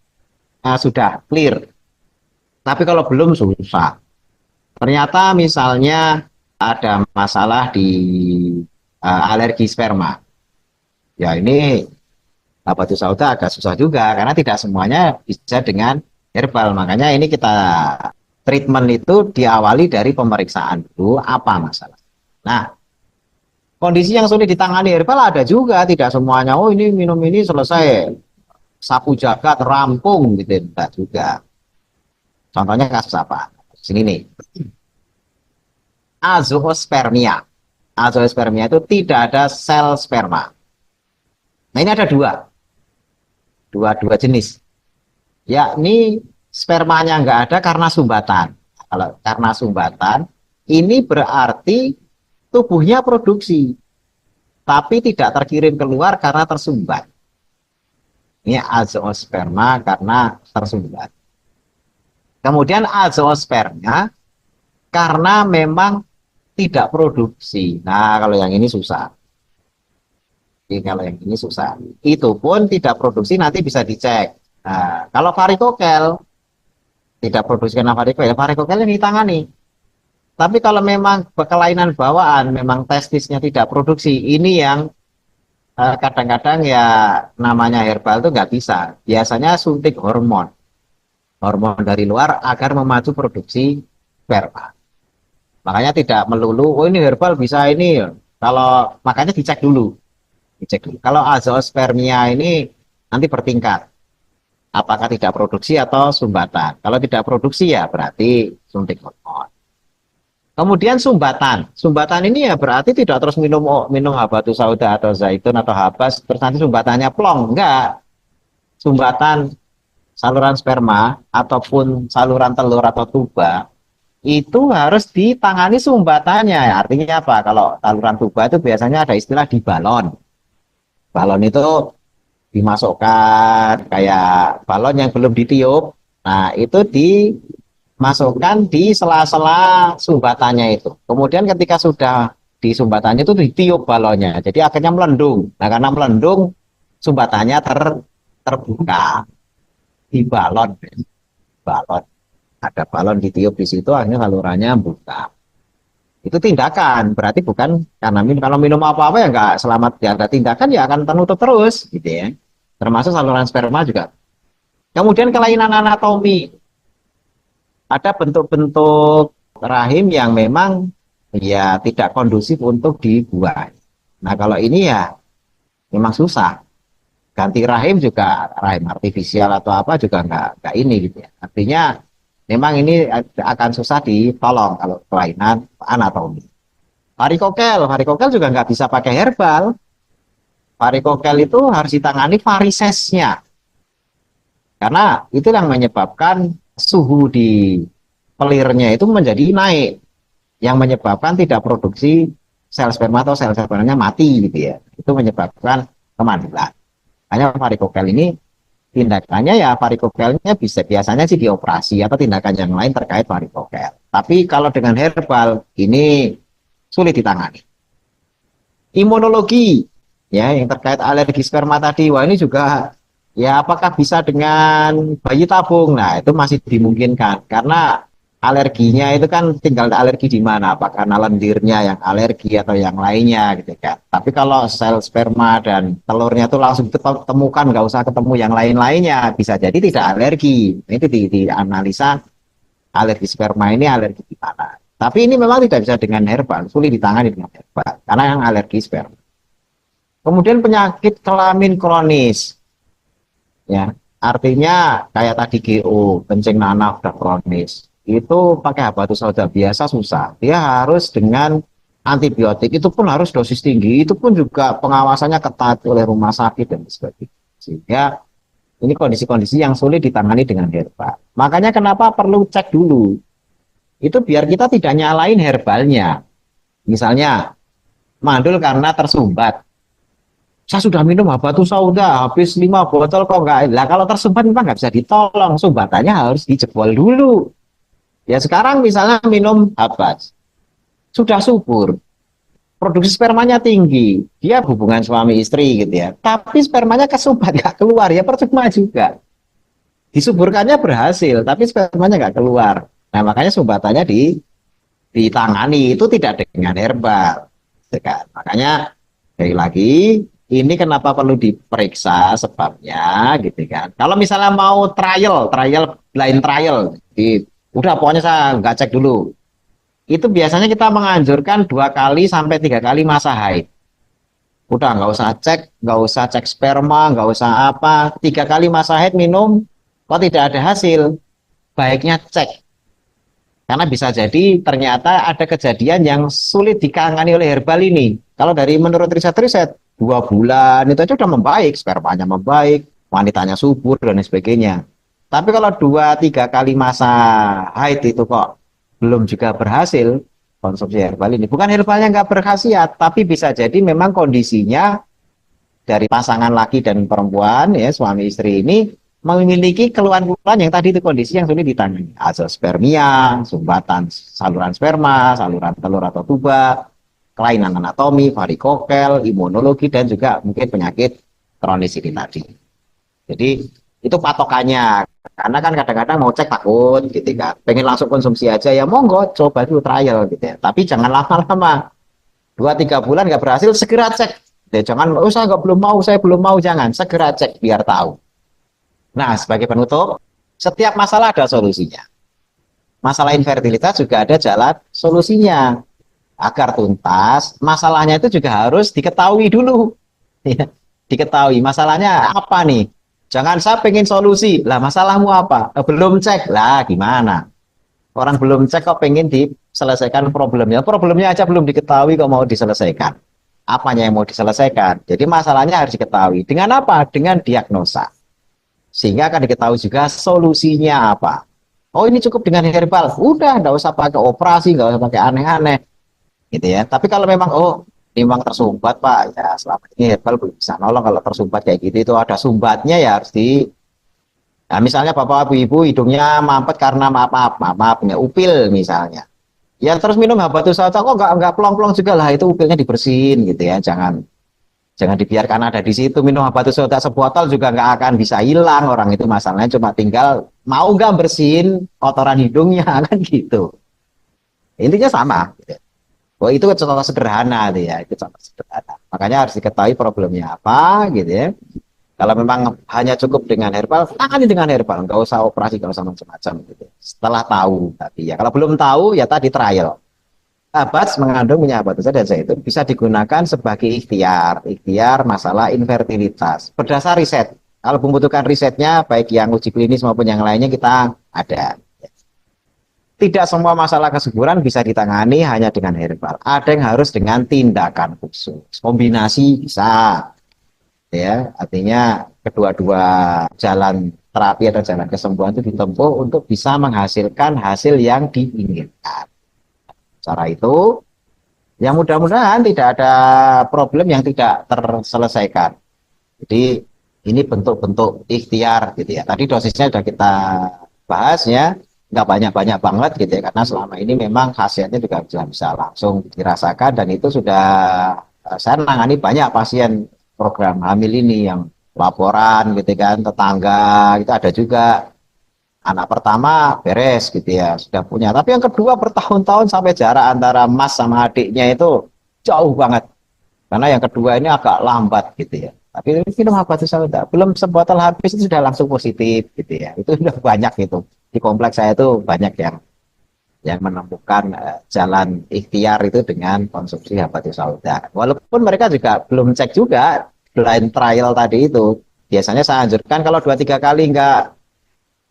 sudah clear. Tapi kalau belum susah. Ternyata misalnya ada masalah di alergi sperma. Ya ini habatus sauda agak susah juga karena tidak semuanya bisa dengan herbal. Makanya ini kita treatment itu diawali dari pemeriksaan dulu apa masalah. Nah, kondisi yang sulit ditangani herbal ada juga, tidak semuanya oh ini minum ini selesai sapu jagat rampung gitu, enggak juga. Contohnya kasus apa? Sini nih. Azoospermia. Azoospermia itu tidak ada sel sperma. Nah ini ada dua jenis. Yakni spermanya nggak ada karena sumbatan. Kalau karena sumbatan, ini berarti tubuhnya produksi, tapi tidak terkirim keluar karena tersumbat. Ini azoosperma karena tersumbat. Kemudian azoospermia karena memang tidak produksi. Nah, kalau yang ini susah. Jadi, kalau yang ini susah. Itu pun tidak produksi nanti bisa dicek. Nah, kalau varikokel tidak produksi karena varikokel, varikokel yang ditangani. Tapi kalau memang kelainan bawaan, memang testisnya tidak produksi, ini yang kadang-kadang ya namanya herbal itu nggak bisa. Biasanya suntik hormon, hormon dari luar agar memacu produksi sperma. Makanya tidak melulu, oh ini herbal bisa ini. Kalau makanya dicek dulu, dicek dulu. Kalau azoospermia ini nanti bertingkat, apakah tidak produksi atau sumbatan. Kalau tidak produksi ya berarti suntik hormon. Kemudian sumbatan, sumbatan ini ya berarti tidak terus minum habatus sauda atau zaitun atau habas terus nanti sumbatannya plong, enggak. Sumbatan saluran sperma ataupun saluran telur atau tuba itu harus ditangani sumbatannya. Artinya apa? Kalau saluran tuba itu biasanya ada istilah di balon. Balon itu dimasukkan kayak balon yang belum ditiup. Nah, itu dimasukkan di sela-sela sumbatannya itu. Kemudian ketika sudah di sumbatannya itu ditiup balonnya. Jadi akhirnya melendung. Nah, karena melendung sumbatannya terbuka di balon. Balon. Ada balon ditiup di situ akhirnya salurannya buka. Itu tindakan, berarti bukan karena kalau minum apa-apa ya nggak selamat ya ada tindakan ya akan tertutup terus gitu ya. Termasuk saluran sperma juga. Kemudian kelainan anatomi. Ada bentuk-bentuk rahim yang memang ya tidak kondusif untuk dibuat. Nah, kalau ini ya memang susah. Ganti rahim juga rahim artifisial atau apa juga nggak ini gitu ya. Artinya memang ini akan susah ditolong kalau kelainan anatomi. Varikokel juga nggak bisa pakai herbal. Varikokel itu harus ditangani varisesnya. Karena itu yang menyebabkan suhu di pelirnya itu menjadi naik. Yang menyebabkan tidak produksi sel sperma atau sel spermanya mati gitu ya. Itu menyebabkan kemandulan. Hanya varikokel ini tindakannya ya varikokelnya bisa biasanya sih dioperasi atau tindakan yang lain terkait varikokel. Tapi kalau dengan herbal ini sulit ditangani. Imunologi ya yang terkait alergi sperma tadi, wah ini juga ya apakah bisa dengan bayi tabung? Nah itu masih dimungkinkan karena alerginya itu kan tinggal alergi di mana, apakah karena lendirnya yang alergi atau yang lainnya gitu kan. Tapi kalau sel sperma dan telurnya itu langsung ditemukan, nggak usah ketemu yang lain-lainnya, bisa jadi tidak alergi. Itu dianalisa alergi sperma ini alergi di mana. Tapi ini memang tidak bisa dengan herbal, sulit ditangani dengan herbal karena yang alergi sperma. Kemudian penyakit kelamin kronis, ya artinya kayak tadi GO, kencing nanah udah kronis. Itu pakai habatus sauda biasa susah. Dia harus dengan antibiotik, itu pun harus dosis tinggi, itu pun juga pengawasannya ketat oleh rumah sakit dan sebagainya. Sehingga ini kondisi-kondisi yang sulit ditangani dengan herbal. Makanya kenapa perlu cek dulu. Itu biar kita tidak nyalain herbalnya. Misalnya mandul karena tersumbat. Saya sudah minum habatus sauda, habis 5 botol kok enggak. Lah kalau tersumbat memang nggak bisa ditolong, sumbatannya harus dijebol dulu. Ya sekarang misalnya minum habas, sudah subur, produksi spermanya tinggi, dia hubungan suami istri gitu ya. Tapi spermanya kesumbat nggak keluar, ya percuma juga. Disuburkannya berhasil, tapi spermanya nggak keluar. Nah makanya sumbatannya ditangani itu tidak dengan herbal. Makanya sekali lagi ini kenapa perlu diperiksa sebabnya gitu kan. Kalau misalnya mau blind trial, udah pokoknya saya nggak cek dulu. Itu biasanya kita menganjurkan 2 kali sampai 3 kali masa haid. Udah nggak usah cek sperma, nggak usah apa. 3 kali masa haid minum, kok tidak ada hasil, baiknya cek. Karena bisa jadi ternyata ada kejadian yang sulit ditangani oleh herbal ini. Kalau dari menurut riset-riset, 2 bulan itu aja udah membaik, spermanya membaik, wanitanya subur dan sebagainya. Tapi kalau 2-3 kali masa haid itu kok belum juga berhasil, konsumsi herbal ini. Bukan herbalnya nggak berkhasiat, tapi bisa jadi memang kondisinya dari pasangan laki dan perempuan, ya suami istri ini memiliki keluhan-keluhan yang tadi itu kondisi yang sulit ditangani. Azospermia, sumbatan saluran sperma, saluran telur atau tuba, kelainan anatomi, varikokel, imunologi, dan juga mungkin penyakit kronis ini tadi. Jadi itu patokannya. Karena kan kadang-kadang mau cek takut gitu kan. Pengen langsung konsumsi aja ya monggo coba dulu trial gitu ya. Tapi jangan lama-lama. 2-3 bulan nggak berhasil segera cek. Ya, jangan saya belum mau jangan segera cek biar tahu. Nah, sebagai penutup, setiap masalah ada solusinya. Masalah infertilitas juga ada jalan solusinya. Agar tuntas, masalahnya itu juga harus diketahui dulu. Ya, diketahui masalahnya apa nih. Jangan saya pengen solusi. Lah masalahmu apa? Belum cek. Lah gimana? Orang belum cek kok pengen diselesaikan problemnya. Problemnya aja belum diketahui kok mau diselesaikan. Apanya yang mau diselesaikan? Jadi masalahnya harus diketahui. Dengan apa? Dengan diagnosa. Sehingga akan diketahui juga solusinya apa. Oh ini cukup dengan herbal. Udah, nggak usah pakai operasi, nggak usah pakai aneh-aneh. Gitu ya. Tapi kalau memang, oh ini memang tersumbat Pak, ya selama ini herbal bisa nolong. Kalau tersumbat kayak gitu, itu ada sumbatnya ya harus nah misalnya bapak ibu hidungnya mampet karena maaf punya upil misalnya. Ya terus minum habatus sauda kok nggak plong-plong juga lah, itu upilnya dibersihin gitu ya. Jangan dibiarkan ada di situ. Minum habatus sauda sebotol juga nggak akan bisa hilang orang itu, masalahnya cuma tinggal mau nggak bersihin kotoran hidungnya kan gitu. Intinya sama. Gitu. Oh itu contoh sederhana tuh ya, itu contoh sederhana. Makanya harus diketahui problemnya apa gitu ya. Kalau memang hanya cukup dengan herbal, tangani dengan herbal, nggak usah operasi, nggak usah macam-macam gitu. Setelah tahu tapi ya, kalau belum tahu ya tadi trial. Habat mengandung minyak habatus dan zaitun bisa digunakan sebagai ikhtiar masalah infertilitas. Berdasar riset, kalau membutuhkan risetnya, baik yang uji klinis maupun yang lainnya kita ada. Tidak semua masalah kesuburan bisa ditangani hanya dengan herbal. Ada yang harus dengan tindakan khusus. Kombinasi bisa, ya. Artinya kedua-dua jalan terapi atau jalan kesembuhan itu ditempuh untuk bisa menghasilkan hasil yang diinginkan. Cara itu, yang mudah-mudahan tidak ada problem yang tidak terselesaikan. Jadi ini bentuk-bentuk ikhtiar gitu ya. Tadi dosisnya sudah kita bahas ya, nggak banyak-banyak banget gitu ya, karena selama ini memang khasiatnya juga bisa langsung dirasakan, dan itu sudah saya menangani banyak pasien program hamil ini yang laporan gitu kan, tetangga itu ada juga. Anak pertama beres gitu ya, sudah punya. Tapi yang kedua bertahun-tahun sampai jarak antara mas sama adiknya itu jauh banget. Karena yang kedua ini agak lambat gitu ya. Tapi minum habatus sauda, belum sebotol habis itu sudah langsung positif gitu ya. Itu sudah banyak itu. Di kompleks saya itu banyak yang menemukan jalan ikhtiar itu dengan konsumsi habatus sauda. Walaupun mereka juga belum cek juga blind trial tadi itu. Biasanya saya anjurkan kalau 2-3 kali nggak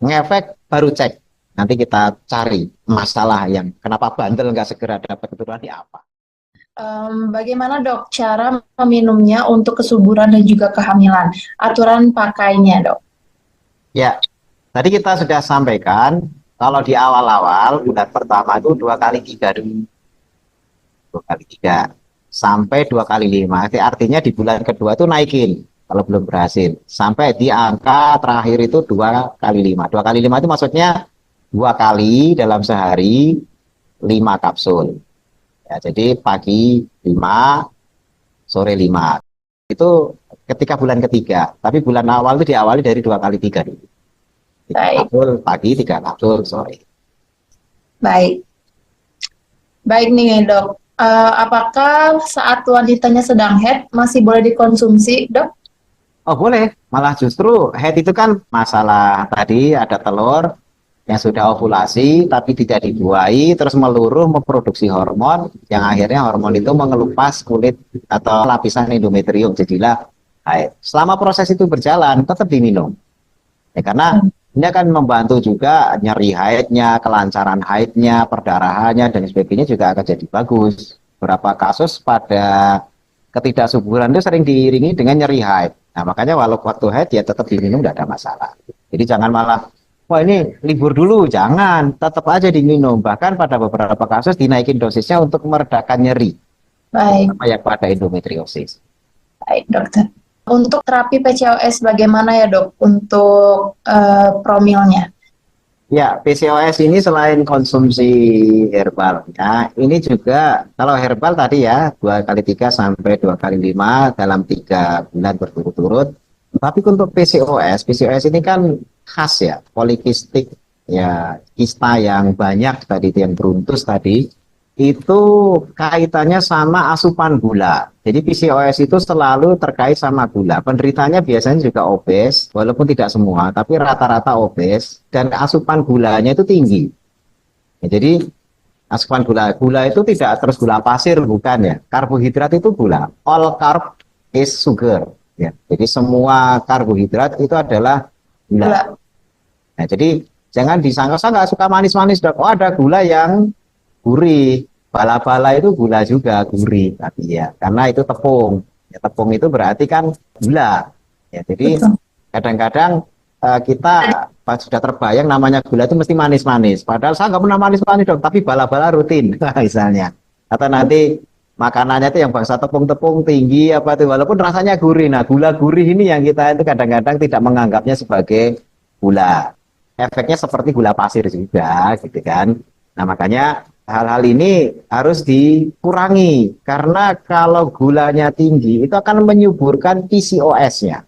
ngefek baru cek. Nanti kita cari masalah yang kenapa bandel nggak segera dapat keturunan apa. Bagaimana dok cara meminumnya untuk kesuburan dan juga kehamilan? Aturan pakainya dok. Ya, tadi kita sudah sampaikan kalau di awal-awal bulan pertama itu 2 kali 3 dulu. 2 kali 3 sampai 2 kali 5. Artinya di bulan kedua itu naikin kalau belum berhasil sampai di angka terakhir itu 2 kali 5. 2 kali 5 itu maksudnya 2 kali dalam sehari 5 kapsul. Ya, jadi pagi 5, sore 5. Itu ketika bulan ketiga. Tapi bulan awal itu diawali dari 2 kali 3 dulu. 3 kapsul pagi, 3 kapsul sore. Baik. Baik nih dok. Apakah saat wanitanya sedang haid masih boleh dikonsumsi, dok? Oh boleh, malah justru haid itu kan masalah tadi ada telur yang sudah ovulasi tapi tidak dibuahi terus meluruh memproduksi hormon yang akhirnya hormon itu mengelupas kulit atau lapisan endometrium jadilah haid. Selama proses itu berjalan tetap diminum. Ya, karena ini akan membantu juga nyeri haidnya, kelancaran haidnya, perdarahannya dan sebagainya juga akan jadi bagus. Beberapa kasus pada ketidaksuburan itu sering diiringi dengan nyeri haid. Nah, makanya walau waktu haid ya tetap diminum, tidak ada masalah. Jadi jangan malah, wah ini libur dulu, jangan, tetap aja diminum. Bahkan pada beberapa kasus dinaikin dosisnya untuk meredakan nyeri. Baik, Apa yang pada endometriosis. baik dokter. Untuk terapi PCOS bagaimana ya dok untuk promilnya? Ya, PCOS ini selain konsumsi herbal, ya, ini juga kalau herbal tadi ya 2 kali 3 sampai 2 kali 5 dalam 3 bulan berturut-turut. Tapi untuk PCOS ini kan khas ya, polikistik ya, kista yang banyak tadi yang beruntus tadi itu kaitannya sama asupan gula. Jadi PCOS itu selalu terkait sama gula. Penderitanya biasanya juga obes, walaupun tidak semua, tapi rata-rata obes dan asupan gulanya itu tinggi. Ya, jadi asupan gula itu tidak terus gula pasir, bukan ya. Karbohidrat itu gula. All carb is sugar. Ya, jadi semua karbohidrat itu adalah gula. Nah, jadi jangan disangka saya nggak suka manis-manis, dok. Oh, ada gula yang gurih. Bala-bala itu gula juga gurih, tapi ya karena itu tepung. Ya, tepung itu berarti kan gula. Ya, jadi kadang-kadang kita pas sudah terbayang namanya gula itu mesti manis-manis. Padahal saya nggak pernah manis-manis, dok. Tapi bala-bala rutin, misalnya. Atau nanti makanannya itu yang bangsa tepung-tepung tinggi apa itu, walaupun rasanya gurih. Nah, gula gurih ini yang kita itu kadang-kadang tidak menganggapnya sebagai gula. Efeknya seperti gula pasir juga, gitu kan. Nah, makanya hal-hal ini harus dikurangi karena kalau gulanya tinggi itu akan menyuburkan PCOS-nya.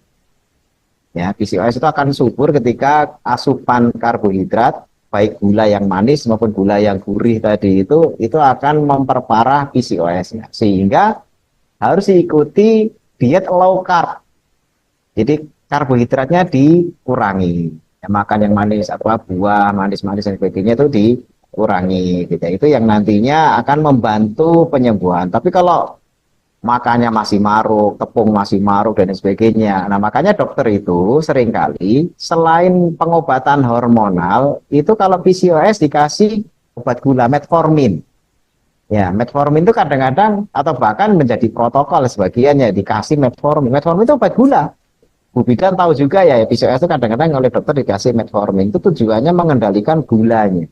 Ya, PCOS itu akan subur ketika asupan karbohidrat baik gula yang manis maupun gula yang gurih tadi itu akan memperparah PCOS-nya. Sehingga harus diikuti diet low carb. Jadi karbohidratnya dikurangi. Ya, makan yang manis apa buah manis-manis dan sebagainya itu dikurangi gitu. Itu yang nantinya akan membantu penyembuhan. Tapi kalau makannya masih maruk, tepung masih maruk dan sebagainya. Nah, makanya dokter itu seringkali selain pengobatan hormonal, itu kalau PCOS dikasih obat gula metformin. Ya, metformin itu kadang-kadang atau bahkan menjadi protokol sebagiannya dikasih metformin. Metformin itu obat gula. Bu Bidan tahu juga ya, PCOS itu kadang-kadang oleh dokter dikasih metformin. Itu tujuannya mengendalikan gulanya.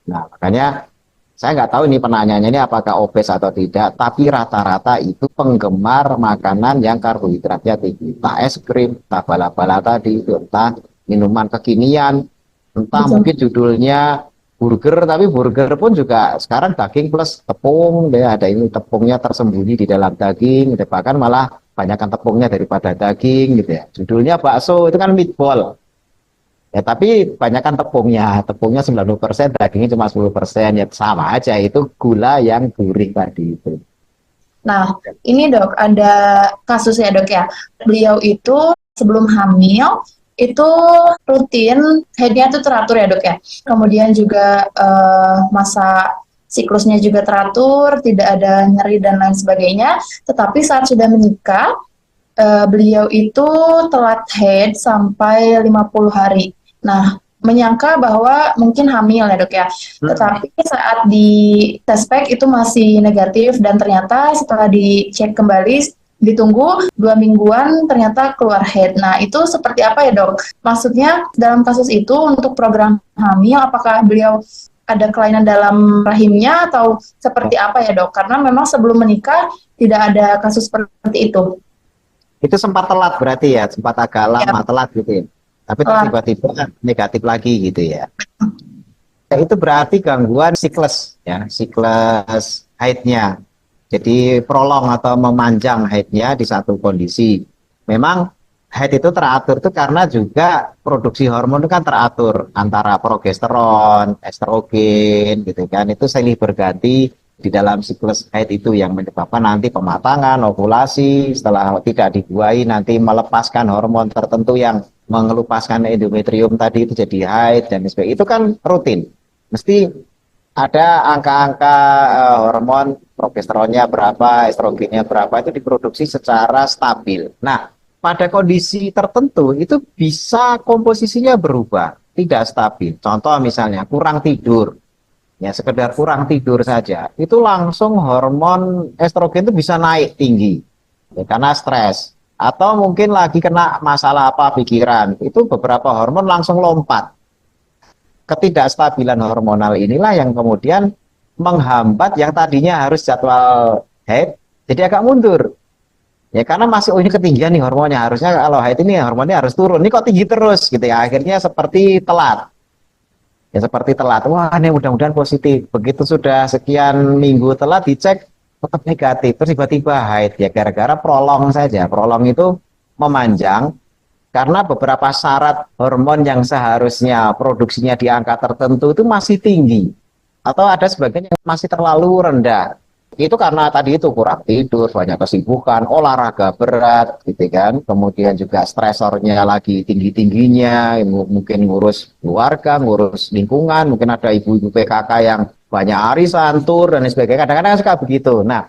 Nah, makanya saya nggak tahu ini penanyanya ini apakah obes atau tidak, tapi rata-rata itu penggemar makanan yang karbohidratnya tinggi. Entah es krim, entah bala-bala tadi, entah minuman kekinian, entah mungkin judulnya burger, tapi burger pun juga sekarang daging plus tepung, ya ada ini tepungnya tersembunyi di dalam daging, gitu. Bahkan malah banyakkan tepungnya daripada daging, gitu ya. Judulnya bakso, itu kan meatball. Ya, tapi banyakkan tepungnya 90%, dagingnya cuma 10%, ya sama aja, itu gula yang gurih tadi itu. Nah, ini dok, ada kasusnya dok ya, beliau itu sebelum hamil, itu rutin, haidnya itu teratur ya dok ya, kemudian juga masa siklusnya juga teratur, tidak ada nyeri dan lain sebagainya, tetapi saat sudah menikah, beliau itu telat haid sampai 50 hari. Nah, menyangka bahwa mungkin hamil ya dok ya, tetapi saat di tes pack itu masih negatif dan ternyata setelah dicek kembali, ditunggu 2 mingguan ternyata keluar haid. Nah, itu seperti apa ya dok? Maksudnya dalam kasus itu untuk program hamil, apakah beliau ada kelainan dalam rahimnya atau seperti apa ya dok? Karena memang sebelum menikah tidak ada kasus seperti itu. Itu sempat telat berarti ya, sempat agak Ya, lama telat gitu ya. Tapi telat. tiba-tiba negatif lagi gitu ya. Ya, itu berarti gangguan siklus ya, siklus haidnya. Jadi prolong atau memanjang haidnya di satu kondisi. Memang haid itu teratur itu karena juga produksi hormon itu kan teratur antara progesteron, estrogen gitu kan. Itu silih berganti di dalam siklus haid itu yang menyebabkan nanti pematangan, ovulasi, setelah tidak dibuahi nanti melepaskan hormon tertentu yang mengelupaskan endometrium tadi itu jadi haid dan sebagainya. Itu kan rutin. Mesti ada angka-angka hormon progesteronnya berapa, estrogennya berapa itu diproduksi secara stabil. Nah, pada kondisi tertentu itu bisa komposisinya berubah, tidak stabil. Contoh misalnya kurang tidur, ya sekedar kurang tidur saja, itu langsung hormon estrogen itu bisa naik tinggi, ya, karena stres. Atau mungkin lagi kena masalah apa pikiran, itu beberapa hormon langsung lompat. Ketidakstabilan hormonal inilah yang kemudian menghambat yang tadinya harus jadwal haid jadi agak mundur ya karena masih ini ketinggian nih hormonnya, harusnya kalau haid ini hormonnya harus turun, ini kok tinggi terus gitu ya, akhirnya seperti telat ya, seperti telat. Wah, ini mudah-mudahan positif, begitu sudah sekian minggu telat dicek tetap negatif, terus tiba-tiba haid ya gara-gara prolong saja. Prolong itu memanjang karena beberapa syarat hormon yang seharusnya produksinya di angka tertentu itu masih tinggi atau ada sebagian yang masih terlalu rendah. Itu karena tadi itu kurang tidur, banyak kesibukan, olahraga berat gitu kan, kemudian juga stresornya lagi tinggi-tingginya, mungkin ngurus keluarga, ngurus lingkungan, mungkin ada ibu-ibu PKK yang banyak arisan, tur dan sebagainya, kadang-kadang suka begitu. Nah,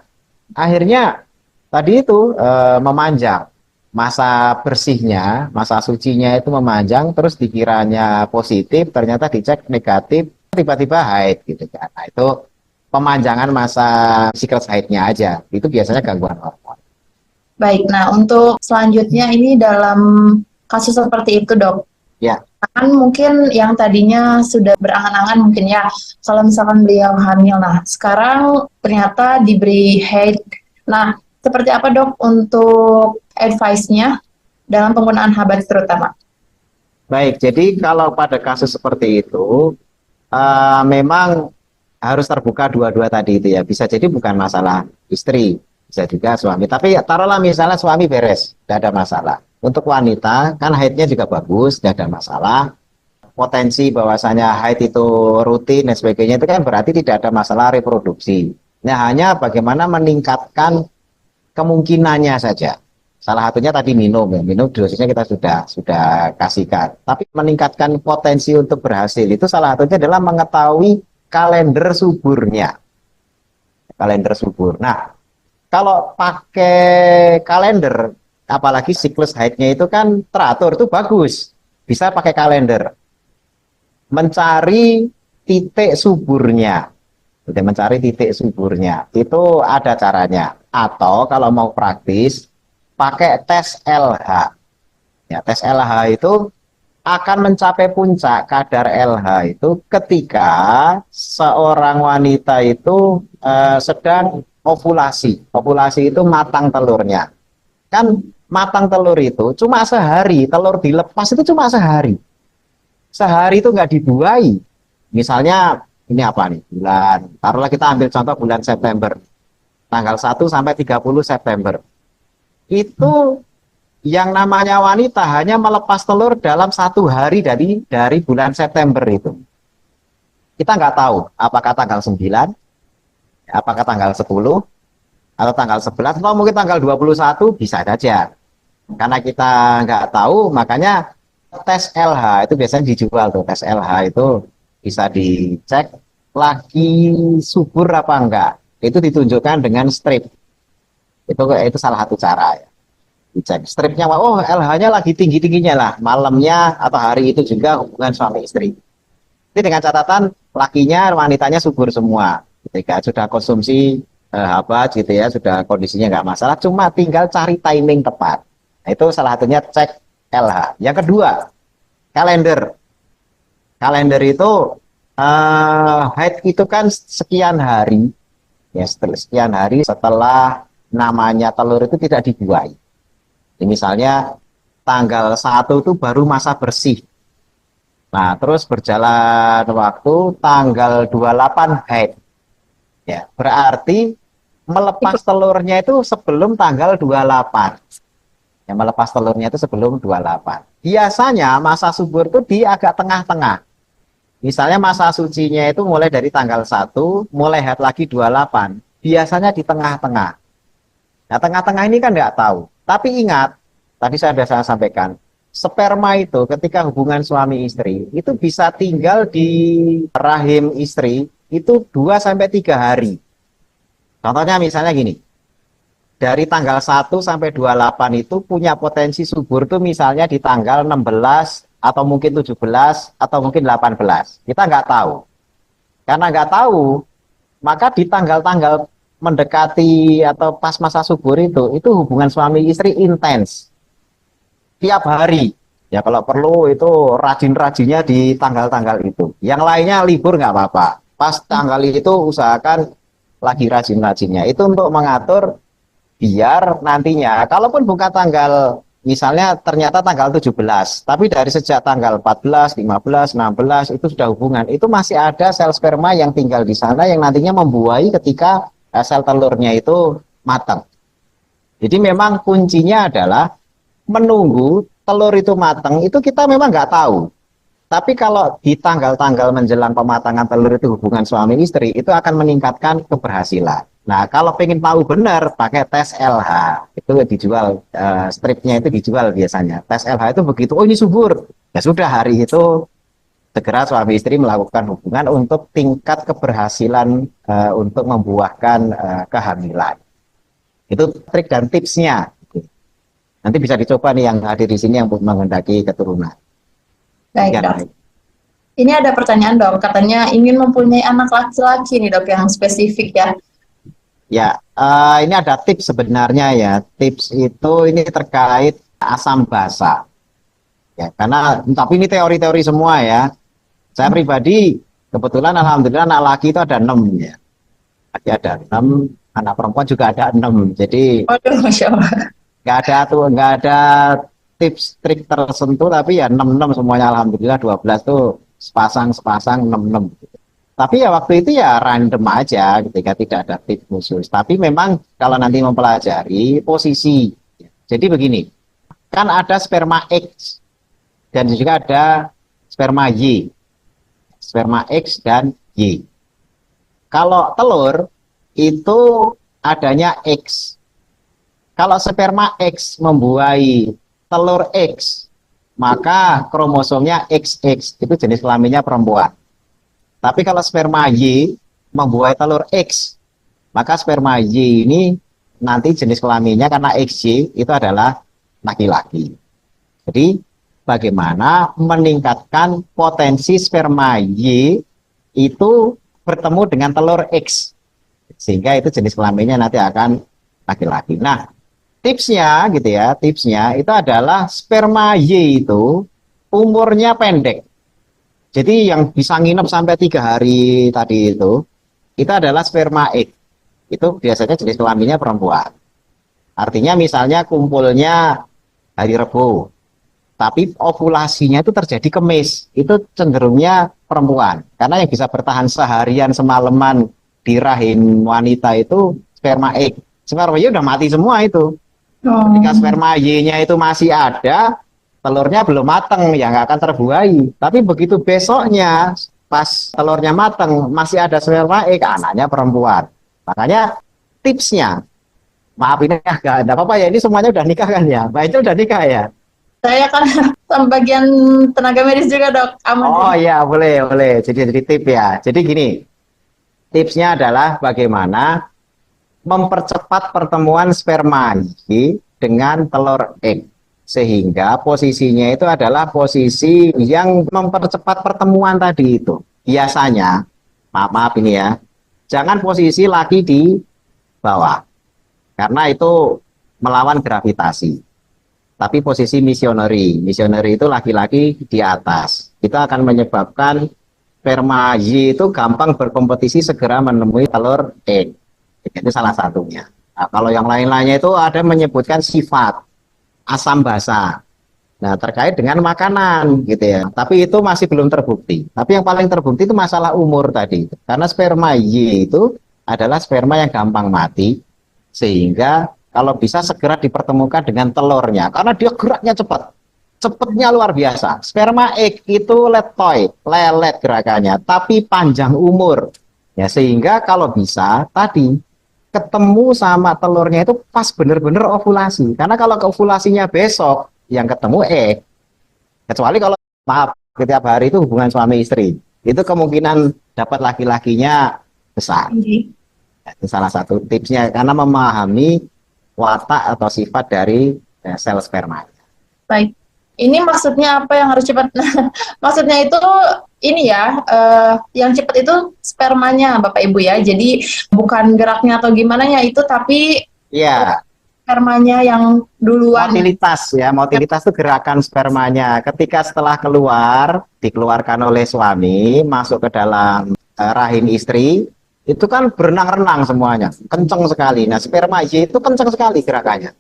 akhirnya tadi itu memanjang masa bersihnya, masa sucinya itu memanjang, terus dikiranya positif, ternyata dicek negatif, tiba-tiba haid gitu kan. Nah, itu pemanjangan masa siklus haidnya aja. Itu biasanya gangguan hormon. Baik, nah untuk selanjutnya ini dalam kasus seperti itu dok, Ya, kan mungkin yang tadinya sudah berangan-angan mungkin ya, kalau misalkan beliau hamil, nah sekarang ternyata diberi haid. Nah, seperti apa dok untuk advice-nya dalam penggunaan habat terutama? baik. Jadi kalau pada kasus seperti itu, memang harus terbuka dua-dua tadi itu ya. Bisa jadi bukan masalah istri, bisa juga suami. Tapi taruhlah misalnya suami beres, tidak ada masalah. Untuk wanita, kan haidnya juga bagus, tidak ada masalah. Potensi bahwasanya haid itu rutin dan sebagainya itu kan berarti tidak ada masalah reproduksi. Nah, hanya bagaimana meningkatkan kemungkinannya saja. Salah satunya tadi minum ya, minum dosisnya kita sudah kasihkan. Tapi meningkatkan potensi untuk berhasil itu salah satunya adalah mengetahui kalender suburnya. Kalender subur. Nah, kalau pakai kalender, apalagi siklus haidnya itu kan teratur, itu bagus. Bisa pakai kalender. Mencari titik suburnya. Udah mencari titik suburnya. Itu ada caranya. Atau kalau mau praktis, pakai tes LH. Ya, tes LH itu akan mencapai puncak kadar LH itu ketika seorang wanita itu sedang ovulasi. Ovulasi itu matang telurnya. Kan matang telur itu cuma sehari, telur dilepas itu cuma sehari. Sehari itu nggak dibuahi. Misalnya ini apa nih? Bulan, taruhlah kita ambil contoh bulan September. Tanggal 1 sampai 30 September. Itu yang namanya wanita hanya melepas telur dalam 1 hari dari bulan September itu. Kita nggak tahu apakah tanggal 9, apakah tanggal 10, atau tanggal 11, atau mungkin tanggal 21 bisa saja. Karena kita nggak tahu, makanya tes LH itu biasanya dijual tuh. Tes LH itu bisa dicek lagi subur apa enggak. Itu ditunjukkan dengan strip. Itu salah satu cara ya. Dicek stripnya, oh LH-nya lagi tinggi-tingginya lah, malamnya atau hari itu juga hubungan suami istri. Ini dengan catatan lakinya, wanitanya subur semua. Ketika sudah konsumsi habat gitu ya, sudah kondisinya nggak masalah, cuma tinggal cari timing tepat. Nah, itu salah satunya cek LH. Yang kedua, kalender. Kalender itu Haid itu kan sekian hari, ya sekian hari setelah namanya telur itu tidak dibuai. Jadi misalnya tanggal 1 itu baru masa bersih. Nah, terus berjalan waktu tanggal 28 haid. Ya, berarti melepas telurnya itu sebelum tanggal 28. Ya, melepas telurnya itu sebelum 28. Biasanya masa subur itu di agak tengah-tengah. Misalnya masa sucinya itu mulai dari tanggal 1, mulai haid lagi 28. Biasanya di tengah-tengah. Nah, tengah-tengah ini kan nggak tahu. Tapi ingat, tadi saya sampaikan, sperma itu ketika hubungan suami istri, itu bisa tinggal di rahim istri itu 2 sampai 3 hari. Contohnya misalnya gini, dari tanggal 1 sampai 28 itu punya potensi subur tuh misalnya di tanggal 16 atau mungkin 17 atau mungkin 18. Kita nggak tahu. Karena nggak tahu, maka di tanggal-tanggal mendekati atau pas masa subur itu hubungan suami istri intens. Tiap hari. Ya kalau perlu itu rajin-rajinnya di tanggal-tanggal itu. Yang lainnya libur nggak apa-apa. Pas tanggal itu usahakan lagi rajin-rajinnya. Itu untuk mengatur biar nantinya kalaupun bukan tanggal misalnya ternyata tanggal 17 tapi dari sejak tanggal 14, 15, 16 itu sudah hubungan itu masih ada sel sperma yang tinggal di sana yang nantinya membuahi ketika sel telurnya itu matang. Jadi memang kuncinya adalah menunggu telur itu matang itu kita memang nggak tahu. Tapi kalau di tanggal-tanggal menjelang pematangan telur itu hubungan suami istri, itu akan meningkatkan keberhasilan. Nah, kalau pengen tahu benar, pakai tes LH. Itu dijual, stripnya itu dijual biasanya. Tes LH itu begitu, oh ini subur. Ya sudah, hari itu segera suami istri melakukan hubungan untuk tingkat keberhasilan untuk membuahkan kehamilan. Itu trik dan tipsnya. Nanti bisa dicoba nih yang hadir di sini yang menghendaki keturunan. Baik, Ya, Dok. Ini ada pertanyaan, Dok. Katanya ingin mempunyai anak laki-laki nih, Dok, yang spesifik ya. Ya, ini ada tips sebenarnya ya. Tips itu ini terkait asam basa. Ya, karena tapi ini teori-teori semua ya. Saya pribadi kebetulan alhamdulillah anak laki itu ada 6 ya. Laki ada 6, anak perempuan juga ada 6. Jadi Waduh, Masya Allah. nggak ada tips trik tertentu tapi ya 6 semuanya alhamdulillah 12 tuh sepasang 6. Tapi ya waktu itu ya random aja ketika tidak ada tips khusus. Tapi memang kalau nanti mempelajari posisi. Jadi begini, kan ada sperma X dan juga ada sperma Y. Sperma X dan Y. Kalau telur itu adanya X. Kalau sperma X membuahi telur X, maka kromosomnya XX, itu jenis kelaminnya perempuan. Tapi kalau sperma Y membuahi telur X, maka sperma Y ini nanti jenis kelaminnya karena XY itu adalah laki-laki. Jadi bagaimana meningkatkan potensi sperma Y itu bertemu dengan telur X, sehingga itu jenis kelaminnya nanti akan laki-laki. Nah, tipsnya gitu ya, tipsnya itu adalah sperma Y itu umurnya pendek. Jadi yang bisa nginep sampai 3 hari tadi itu adalah sperma X. Itu biasanya jenis kelaminnya perempuan. Artinya misalnya kumpulnya hari Rebo, tapi ovulasinya itu terjadi Kamis, itu cenderungnya perempuan. Karena yang bisa bertahan seharian semalaman di rahim wanita itu sperma X. Sperma Y udah mati semua itu. Ketika sperma Y-nya itu masih ada, telurnya belum matang, ya nggak akan terbuahi. Tapi begitu besoknya, pas telurnya matang, masih ada sperma X, anaknya perempuan. Makanya tipsnya, maaf ini nggak apa-apa ya, ini semuanya udah nikah kan ya? Mbak itu udah nikah ya? Saya kan sama bagian tenaga medis juga, Dok. Aman. Oh iya, boleh. Jadi tip ya. Jadi gini, tipsnya adalah bagaimana mempercepat pertemuan sperma Y dengan telur X, sehingga posisinya itu adalah posisi yang mempercepat pertemuan tadi itu. Biasanya, maaf ini ya, jangan posisi laki di bawah, karena itu melawan gravitasi. Tapi posisi missionary itu laki-laki di atas, itu akan menyebabkan sperma Y itu gampang berkompetisi segera menemui telur egg. Itu salah satunya. Nah, kalau yang lain-lainnya itu ada menyebutkan sifat asam basa. Nah, terkait dengan makanan gitu ya. Tapi itu masih belum terbukti. Tapi yang paling terbukti itu masalah umur tadi. Karena sperma Y itu adalah sperma yang gampang mati, sehingga kalau bisa segera dipertemukan dengan telurnya. Karena dia geraknya cepat. Cepatnya luar biasa. Sperma egg itu letoid, lelet gerakannya, tapi panjang umur. Ya, sehingga kalau bisa tadi ketemu sama telurnya itu pas bener-bener ovulasi. Karena kalau ovulasinya besok, yang ketemu kecuali kalau maaf setiap hari itu hubungan suami istri, itu kemungkinan dapat laki-lakinya besar. Itu salah satu tipsnya, karena memahami watak atau sifat dari sel sperma. Baik. Ini maksudnya apa yang harus cepat? Maksudnya itu ini ya, yang cepat itu spermanya Bapak Ibu ya. Jadi bukan geraknya atau gimana ya itu, tapi Iya, spermanya yang duluan. motilitas ya, motilitas itu gerakan spermanya. Ketika setelah keluar, dikeluarkan oleh suami, masuk ke dalam rahim istri, itu kan berenang-renang semuanya, kenceng sekali. Nah, sperma Y itu kenceng sekali gerakannya.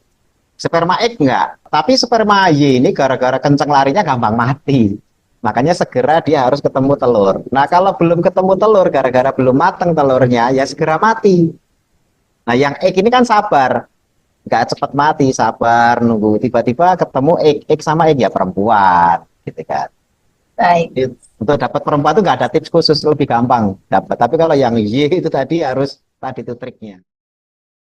Sperma egg enggak, tapi sperma Y ini gara-gara kenceng larinya gampang mati. Makanya segera dia harus ketemu telur. Nah, kalau belum ketemu telur, gara-gara belum matang telurnya, ya segera mati. Nah, yang egg ini kan sabar, nggak cepat mati, sabar, nunggu. Tiba-tiba ketemu egg sama egg ya perempuan, gitu kan. Baik. Untuk dapat perempuan itu nggak ada tips khusus, lebih gampang dapat. Tapi kalau yang Y itu tadi harus, tadi itu triknya.